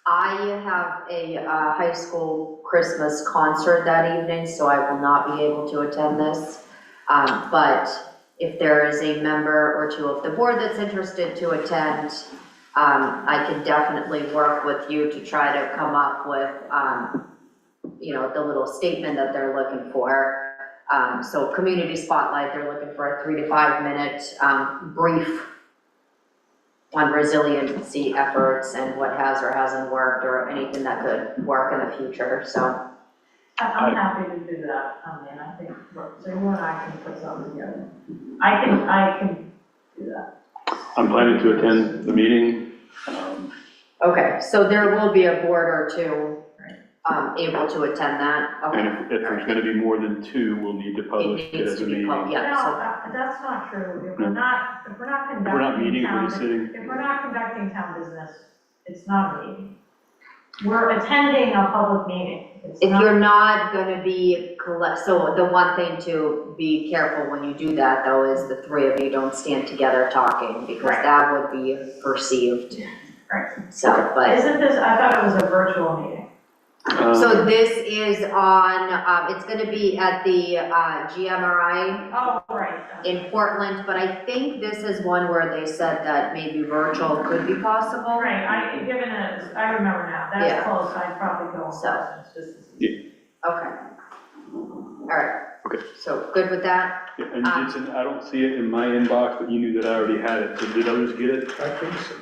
I have a high school Christmas concert that evening, so I will not be able to attend this. But if there is a member or two of the board that's interested to attend, I can definitely work with you to try to come up with you know, the little statement that they're looking for. So community spotlight, they're looking for a 3 to 5 minute brief on resiliency efforts and what has or hasn't worked or anything that could work in the future, so. I'm happy to do that. I mean, I think, so you and I can put something together. I can do that. I'm planning to attend the meeting. Okay, so there will be a board or two able to attend that. Okay. And if there's going to be more than 2, we'll need to publish it needs as to a be meeting. published. Yeah, No, that's not true. If we're not conducting We're not meeting, town, we're just sitting. if we're not conducting town business, it's not a meeting. We're attending a public meeting. If you're not gonna be so the one thing to be careful when you do that though is the 3 of you don't stand together talking, because Right. that would be perceived. Right. So, but, Isn't this, I thought it was a virtual meeting. so this is on, it's gonna be at the GMRI Oh, right. in Portland, but I think this is one where they said that maybe virtual could be possible. Right, I remember now, Yeah. that's close, I'd probably go. So. It's just. Okay. All right. Okay. So good with that? Yeah, and Jason, I don't see it in my inbox, but you knew that I already had it, so did others get it? I think so.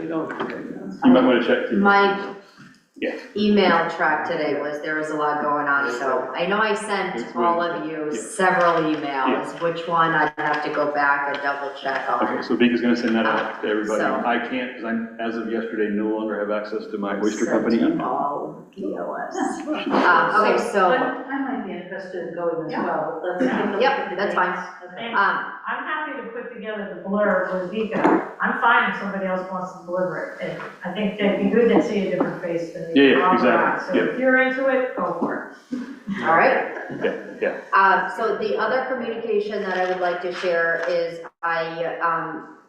I don't think I did. You might want to check. My Yes. email track today there was a lot going on, so I know I sent all of you several emails. Which one I'd have to go back and double check on. Okay, so Vika's going to send that out to everybody. So- I can't, because I'm, as of yesterday, no longer have access to my Oyster Company email. All POS. Okay, so, I might be interested in going as well, but let's take a look Yep, at the that's fine. dates. Okay. I'm happy to put together the blurb with Vika. I'm fine if somebody else wants to deliver it. I think it'd be good to see a different face than the Yeah, wrong exactly. guy. So if you're into it, go for it. All right? Yeah. So the other communication that I would like to share is I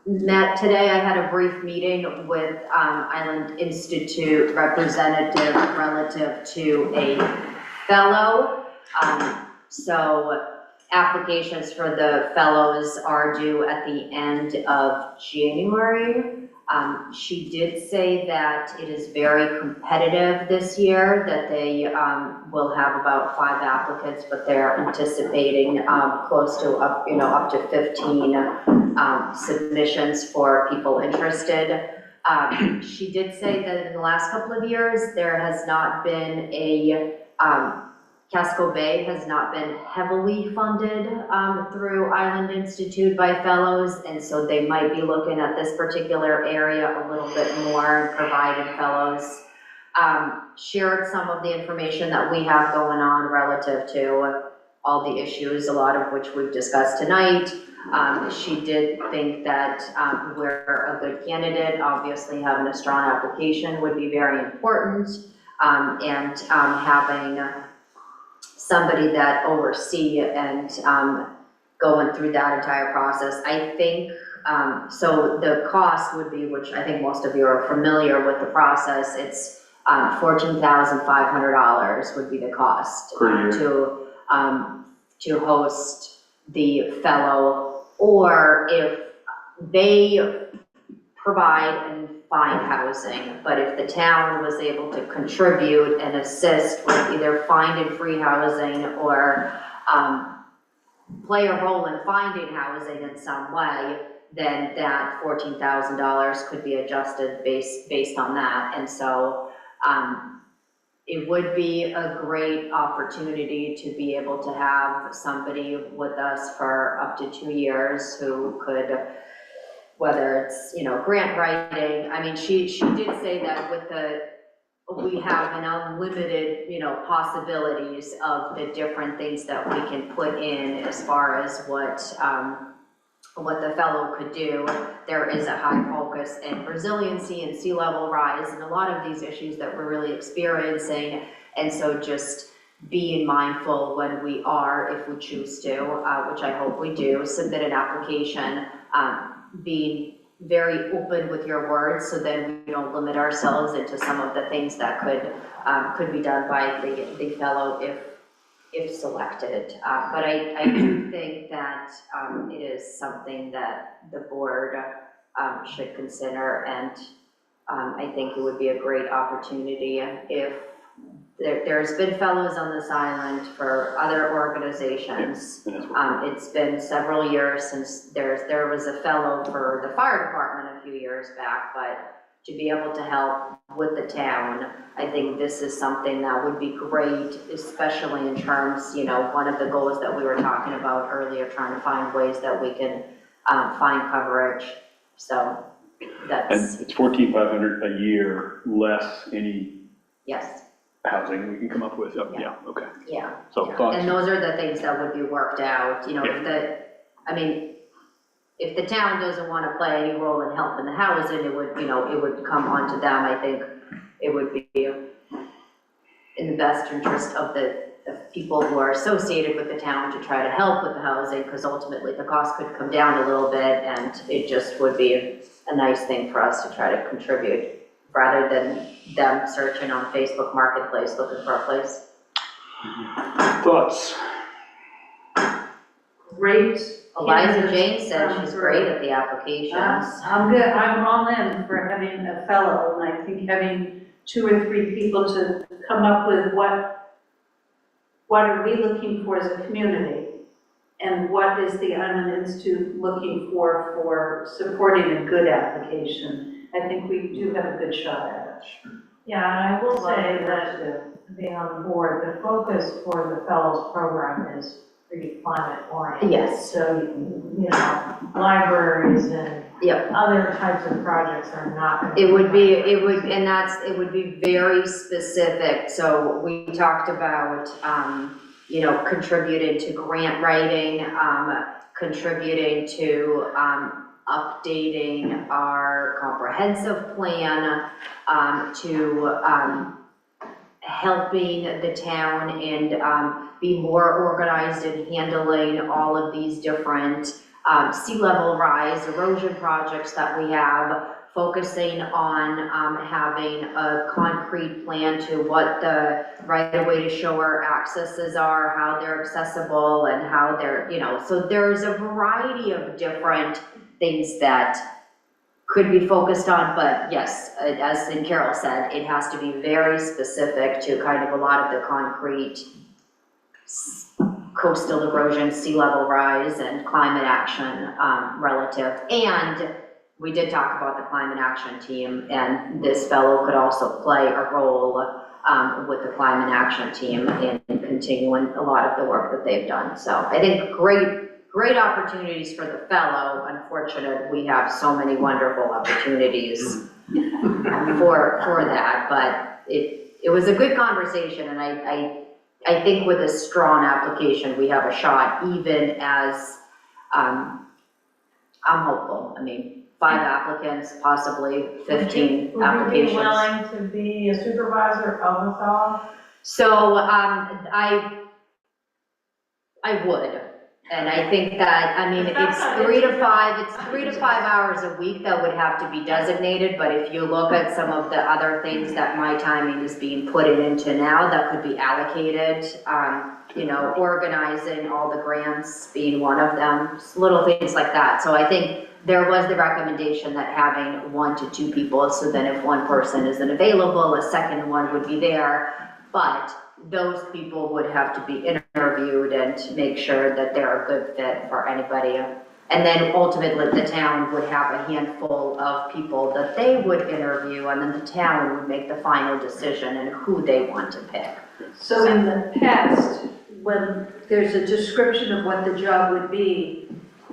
met today, I had a brief meeting with Island Institute representative relative to a fellow. So applications for the fellows are due at the end of January. She did say that it is very competitive this year, that they will have about 5 applicants, but they're anticipating close to up to 15 submissions for people interested. She did say that in the last couple of years, there has not been Casco Bay has not been heavily funded through Island Institute by fellows, and so they might be looking at this particular area a little bit more and providing fellows. Shared some of the information that we have going on relative to all the issues, a lot of which we've discussed tonight. She did think that we're a good candidate. Obviously, having a strong application would be very important, and having somebody that oversee and going through that entire process. I think, so the cost would be, which I think most of you are familiar with the process, it's $14,500 would be the cost to host the fellow, or if they provide and find housing, but if the town was able to contribute and assist with either finding free housing or play a role in finding housing in some way, then that $14,000 could be adjusted based on that. And so it would be a great opportunity to be able to have somebody with us for up to 2 years who could, whether it's, grant writing. I mean, she did say that we have an unlimited, possibilities of the different things that we can put in as far as what the fellow could do. There is a high focus in resiliency and sea level rise and a lot of these issues that we're really experiencing. And so just being mindful when we are, if we choose to, which I hope we do, submit an application, being very open with your words, so then we don't limit ourselves into some of the things that could be done by the fellow if selected. But I do think that it is something that the board should consider, and I think it would be a great opportunity if there's been fellows on this island for other organizations. It's been several years since there was a fellow for the fire department a few years back, but to be able to help with the town, I think this is something that would be great, especially in terms, one of the goals that we were talking about earlier, trying to find ways that we can find coverage. So that's. And it's $14,500 a year less any. Yes. Housing we can come up with. Yeah. Okay. Yeah. So yeah. thoughts? And those are the things that would be worked out, if the town doesn't want to play any role in helping the housing, it would, it would come onto them. I think it would be in the best interest of the people who are associated with the town to try to help with the housing, because ultimately the cost could come down a little bit, and it just would be a nice thing for us to try to contribute, rather than them searching on Facebook Marketplace looking for a place. Thoughts? Great. Eliza Jane said she's great at the applications. I'm good, I'm all in for having a fellow, and I think having 2 or 3 people to come up with what are we looking for as a community, and what is the Island Institute looking for supporting a good application. I think we do have a good shot at it. Yeah, and I will say that being on the board, the focus for the fellows program is pretty climate oriented. Yes. So, libraries and Yep. other types of projects are not going to. It would be very specific. So we talked about, contributing to grant writing, contributing to, updating our comprehensive plan, to helping the town and be more organized in handling all of these different sea level rise, erosion projects that we have, focusing on having a concrete plan to what the right-of-way to shore accesses are, how they're accessible, and how they're, so there's a variety of different things that could be focused on, but yes, as Carol said, it has to be very specific to kind of a lot of the concrete coastal erosion, sea level rise, and climate action relative. And we did talk about the climate action team, and this fellow could also play a role with the climate action team in continuing a lot of the work that they've done. So I think great opportunities for the fellow. Unfortunate, we have so many wonderful opportunities for that, but it was a good conversation, and I think with a strong application, we have a shot, even as, I'm hopeful. I mean, 5 applicants, possibly 15 applications. Would you be willing to be a supervisor of us all? So, I would. And I think that, I mean, it's 3 to 5 hours a week that would have to be designated, but if you look at some of the other things that my timing is being put into now, that could be allocated, organizing all the grants being one of them, little things like that. So I think there was the recommendation that having 1 to 2 people, so then if one person isn't available, a second one would be there, but those people would have to be interviewed and make sure that they're a good fit for anybody. And then ultimately the town would have a handful of people that they would interview, and then the town would make the final decision and who they want to pick. So in the past, when there's a description of what the job would be,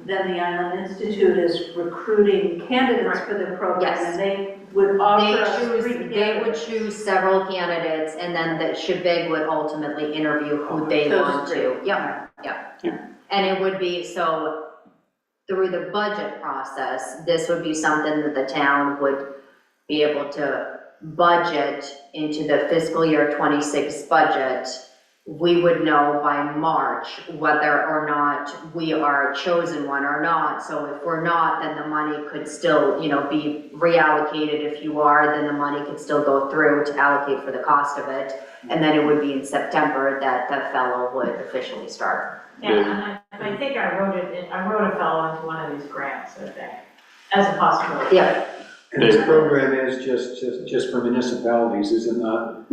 then the Island Institute is recruiting candidates for the program, Yes. and they would offer us 3 They would candidates. choose several candidates, and then the Shebig would ultimately interview who they Those want to. 3. Yep. And it would be, so through the budget process, this would be something that the town would be able to budget into the fiscal year 26 budget. We would know by March whether or not we are chosen one or not. So if we're not, then the money could still, be reallocated. If you are, then the money could still go through to allocate for the cost of it. And then it would be in September that the fellow would officially start. Yeah, and I think I wrote a fellow into one of these grants, I think, as a possibility. Yeah. And this program is just for municipalities, is it not?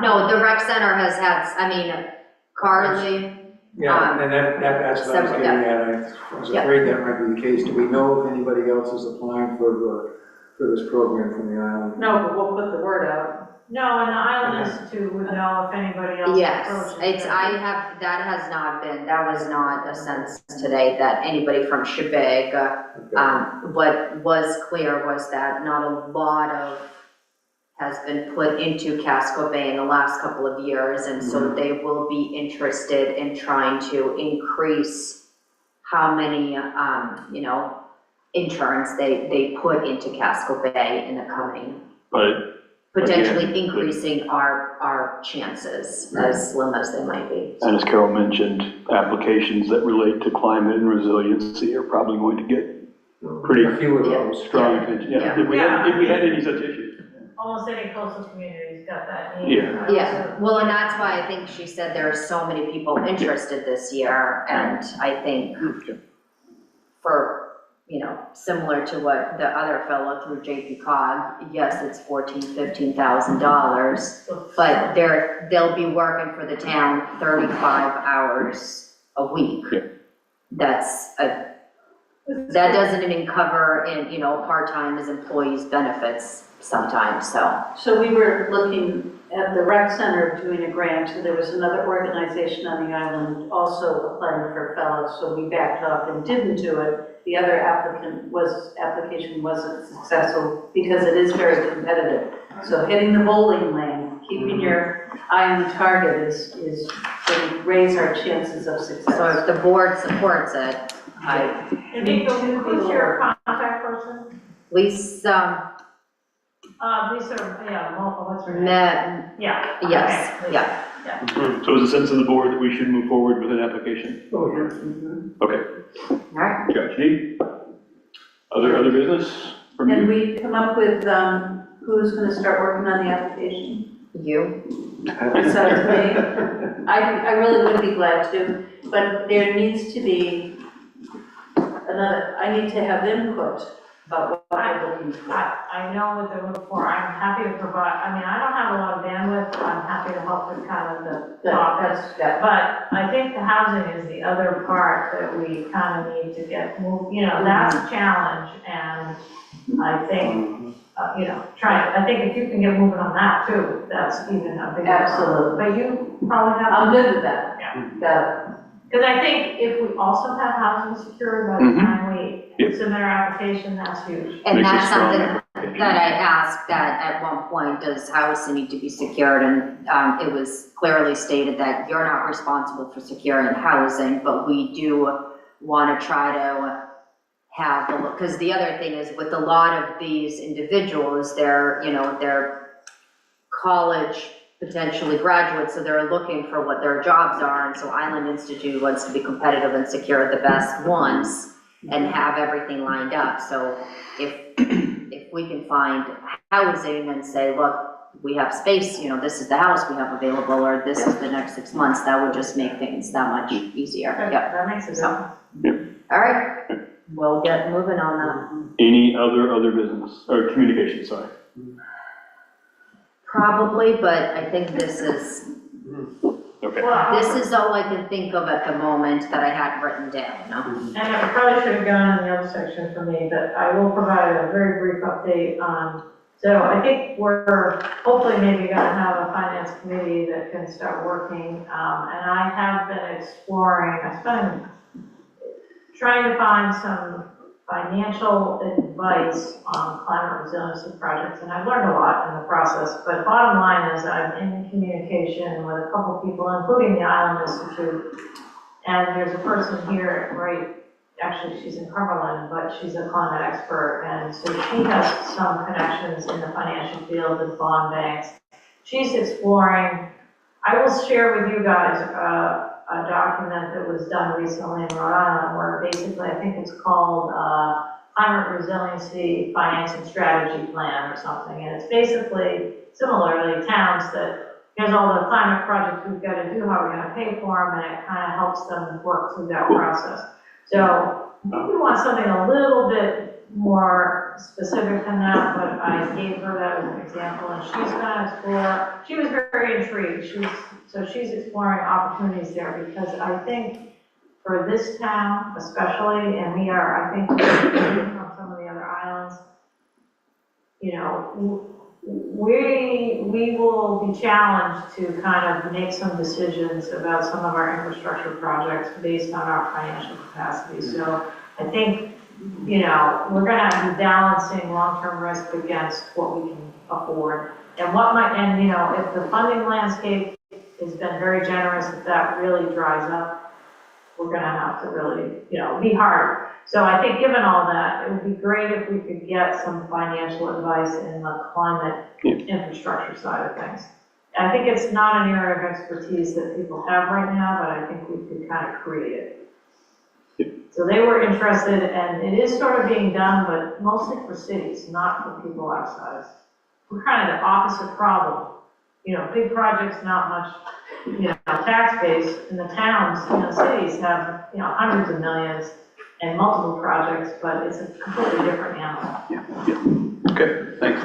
No, the rec center has had, Carly, Yeah, and that's what I was several, getting at. I was afraid that might be the case. Do we know if anybody else is applying for this program from the island? No, but we'll put the word out. No, and the Island Institute would know if anybody else yes, approaches. that was not a sense today that anybody from Shebig. What was clear was that not a lot of has been put into Casco Bay in the last couple of years, and so they will be interested in trying to increase how many, interns they put into Casco Bay in the coming, But potentially again, increasing our chances, as slim as they might be. and as Carol mentioned, applications that relate to climate and resiliency are probably going to get pretty A few of those. strong attention. Yeah, if we had any such issues. Almost any coastal community's got that need. Yeah. Yeah, well, and that's why I think she said there are so many people interested this year, and I think for, similar to what the other fellow through JP Cog, yes, it's $15,000, but they'll be working for the town 35 hours a week. Yeah. That doesn't even cover in, part-time as employees' benefits sometimes, so. So we were looking at the rec center doing a grant, and there was another organization on the island also applying for fellows, so we backed off and didn't do it. The other application wasn't successful because it is very competitive. So hitting the bowling lane, keeping your eye on the target is going to raise our chances of success. So if the board supports it, And Nico, who's your contact person? Lisa, These are, yeah, what's her name? Met, Yeah. yes, okay, yeah. So is the sense of the board that we should move forward with an application? Oh, yeah. Okay, All right. Judge, other business from Can you? we come up with, who's gonna start working on the application You? besides me? I really would be glad to, but there needs to be I need to have input about what I'm looking for. I know what they're looking for, I'm happy to provide, I mean, I don't have a lot of bandwidth, I'm happy to help with kind of the topics. But I think the housing is the other part that we kind of need to get moved, that's a challenge, and I think, I think if you can get moving on that too, that's even a bigger. Absolutely. But you probably have. I'm good with that. Yeah. Because I think if we also have housing secured by the time we submit our application, that's huge. And Makes a that's strong something application. that I asked, that at one point, does housing need to be secured? And it was clearly stated that you're not responsible for securing housing, but we do want to try to have, because the other thing is with a lot of these individuals, they're college potentially graduates, so they're looking for what their jobs are, and so Island Institute wants to be competitive and secure the best ones and have everything lined up. So if we can find housing and say, look, we have space, this is the house we have available, or this is the next 6 months, that would just make things that much easier. Okay, Yep. that makes it So, sense. all right, we'll get moving on Any other business, or communication, sorry? that. Probably, but I think this is Okay. Well, This is all I can think of at the moment that I had written down, and I probably should have gone in the other section for me, but I will provide a very brief update on, so I think we're hopefully maybe gonna have a finance committee that can start working, and I have been exploring, I've been trying to find some financial advice on climate resiliency projects, and I've learned a lot in the process, but bottom line is I'm in communication with a couple people, including the Island Institute, and there's a person here, actually she's in Cumberland, but she's a climate expert, and so she has some connections in the financial field with bond banks. She's exploring, I will share with you guys a document that was done recently in Rhode Island where basically I think it's called Climate Resiliency Financing Strategy Plan or something. And it's basically similarly towns that here's all the climate projects we've got to do, how we're going to pay for them, and it kind of helps them work through that process. So I think we want something a little bit more specific than that, but I gave her that as an example, and she's going to explore, she was very intrigued. So she's exploring opportunities there, because I think for this town especially, and we are, I think, from some of the other islands, we will be challenged to kind of make some decisions about some of our infrastructure projects based on our financial capacity. So I think, we're going to be balancing long-term risk against what we can afford. And if the funding landscape has been very generous, if that really dries up, we're going to have to really, be hard. So I think given all that, it would be great if we could get some financial advice in the climate infrastructure side of things. I think it's not an area of expertise that people have right now, but I think we could kind of create it. So they were interested, and it is sort of being done, but mostly for cities, not for people outside. We're kind of the opposite problem. Big projects, not much, tax base. In the towns, cities have, hundreds of millions and multiple projects, but it's a completely different animal. Yeah. Okay, thanks.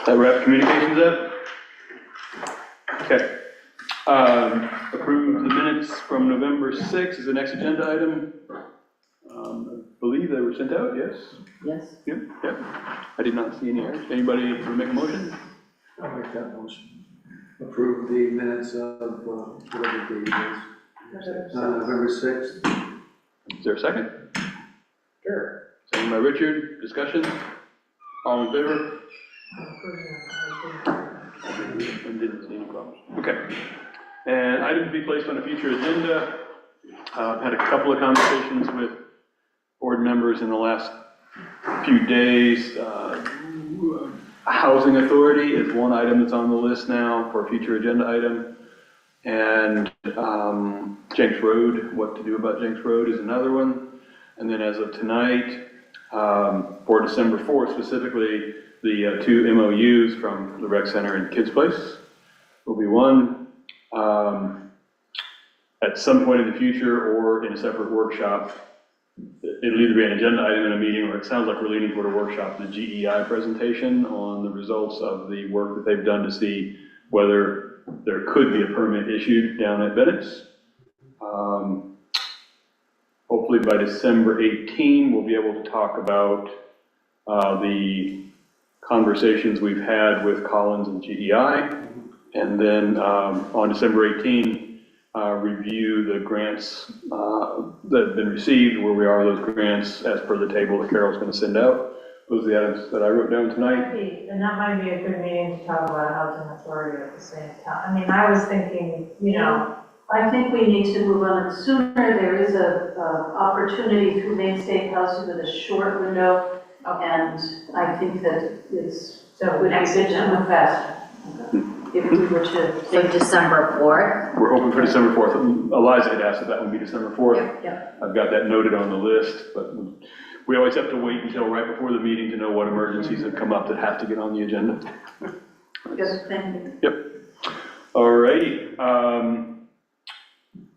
That wrap communications up? Okay. Approve the minutes from November 6th is the next agenda item. I believe they were sent out, yes? Yes. Yep. I did not see any errors. Anybody want to make a motion? I'll make that motion. Approve the minutes of, whatever date it is. November 6th. Is there a second? Sure. Second by Richard. Discussion? All in favor? And didn't see any problems. Okay. And item to be placed on a future agenda. I've had a couple of conversations with board members in the last few days. Housing Authority is one item that's on the list now for a future agenda item. And Jenks Road, what to do about Jenks Road is another one. And then as of tonight, for December 4th specifically, the two MOUs from the Rec Center and Kids Place will be one. At some point in the future or in a separate workshop, it'll either be an agenda item in a meeting, or it sounds like we're leaning toward a workshop, the GEI presentation on the results of the work that they've done to see whether there could be a permit issued down at Bennett's. Hopefully by December 18, we'll be able to talk about the conversations we've had with Collins and GEI. And then on December 18, review the grants that have been received, where we are those grants as per the table that Carol's going to send out. Those are the items that I wrote down tonight. And that might be a good meeting to talk about housing authority at the same time. I mean, I was thinking, you know, I think we need to move on sooner. There is a opportunity through Main State Housing with a short window, and I think that it's, so would be next good to agenda. move fast. If we were to. So December 4th? We're hoping for December 4th. Eliza had asked if that would be December 4th. Yep. I've got that noted on the list, but we always have to wait until right before the meeting to know what emergencies have come up that have to get on the agenda. Good, thank you. Yep. All righty.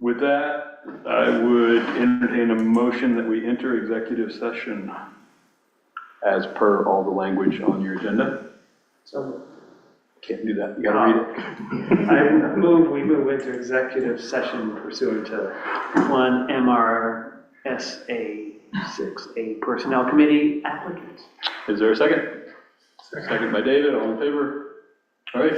With that, I would entertain a motion that we enter executive session as per all the language on your agenda. So Can't do that. You gotta read it. we move into executive session pursuant to 1 MRSA 6A Personnel Committee applicants. Is there a second? Second by David. All in favor? All right.